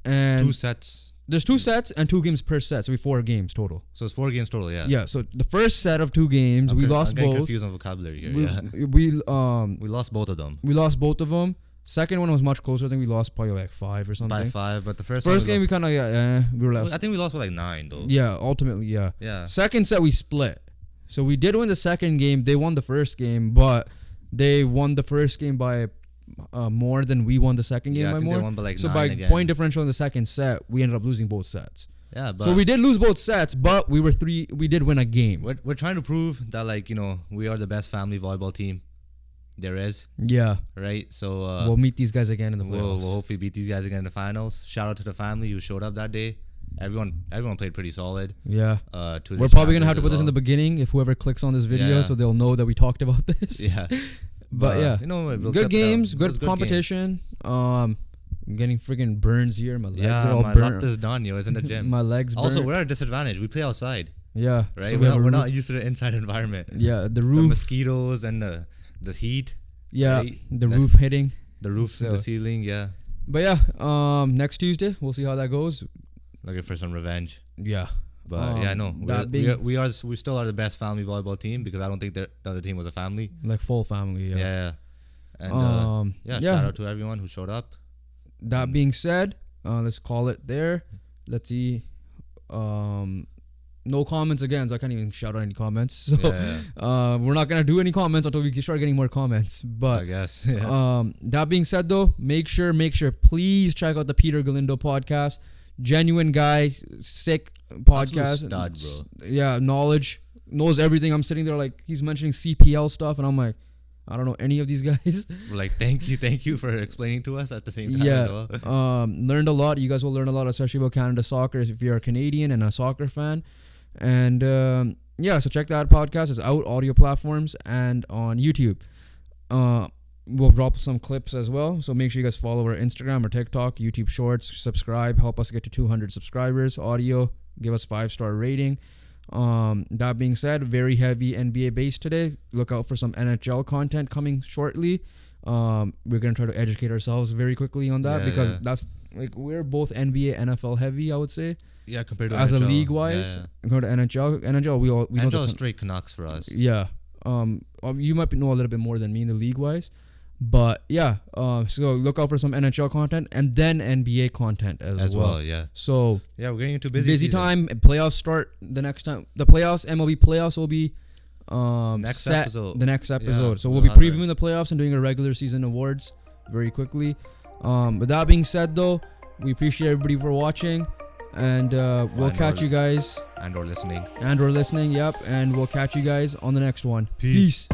And 2 sets. There's 2 sets and 2 games per set, so we 4 games total. So it's 4 games total, yeah. Yeah. So the first set of 2 games we lost both. I'm confused on vocabulary here. We lost both of them. We lost both of them. Second one was much closer. I think we lost probably like 5 or something. By 5, but the first game we kind of we were left. I think we lost by like 9 though. Yeah, ultimately, yeah. Yeah. Second set we split. So we did win the second game. They won the first game, but they won the first game by more than we won the second game by more. They won by like so 9 by again. Point differential in the second set, we ended up losing both sets. Yeah, but so we did lose both sets, but we did win a game. We're trying to prove that we are the best family volleyball team there is. Yeah. Right? So we'll meet these guys again in the playoffs. We'll hopefully beat these guys again in the finals. Shout out to the family who showed up that day. Everyone played pretty solid. Yeah. We're probably gonna have to put this in the beginning if whoever clicks on this video, so they'll know that we talked about this. Yeah. But good games, good competition. I'm getting freaking burns here. My legs are all my burnt. left is done. It's in the gym. My legs. Also, burnt. we're at a disadvantage. We play outside. Yeah. Right. So we're not used to the inside environment. Yeah. The roof. The mosquitoes and the heat. Yeah. Right? The roof hitting. The roof, the ceiling. Yeah. But yeah. Next Tuesday we'll see how that goes. Looking for some revenge. Yeah. But we still are the best family volleyball team because I don't think the other team was a family. Like full family. Yeah. Yeah. And shout out to everyone who showed up. That being said, let's call it there. Let's see. No comments again, so I can't even shout out any comments. So we're not gonna do any comments until we start getting more comments. But I guess. That being said, though, make sure, please check out the Peter Galindo podcast. Genuine guy, sick podcast. Stud, bro. Yeah, knows everything. I'm sitting there like he's mentioning CPL stuff, and I'm like, I don't know any of these guys. We're like, thank you for explaining to us at the same time as well. Learned a lot. You guys will learn a lot, especially about Canada soccer if you're a Canadian and a soccer fan. And so check that podcast. It's out audio platforms and on YouTube. We'll drop some clips as well. So make sure you guys follow our Instagram or TikTok, YouTube Shorts, subscribe, help us get to 200 subscribers. Audio, give us 5-star rating. That being said, very heavy NBA base today. Look out for some NHL content coming shortly. We're gonna try to educate ourselves very quickly on that because that's like we're both NBA, NFL heavy, I would say. Yeah, compared to as NHL. A league wise, compared to NHL, we NHL know is straight Canucks for us. Yeah. You might know a little bit more than me in the league wise. But yeah, so look out for some NHL content and then NBA content as well. Yeah. So yeah, we're getting into busy time. Playoffs start the next time. The playoffs, MLB playoffs will be the next episode. Yeah, so we'll be previewing the playoffs and doing our regular season awards very quickly. With that being said, though, we appreciate everybody for watching, and we'll catch you guys and or listening. Yep, and we'll catch you guys on the next one. Peace.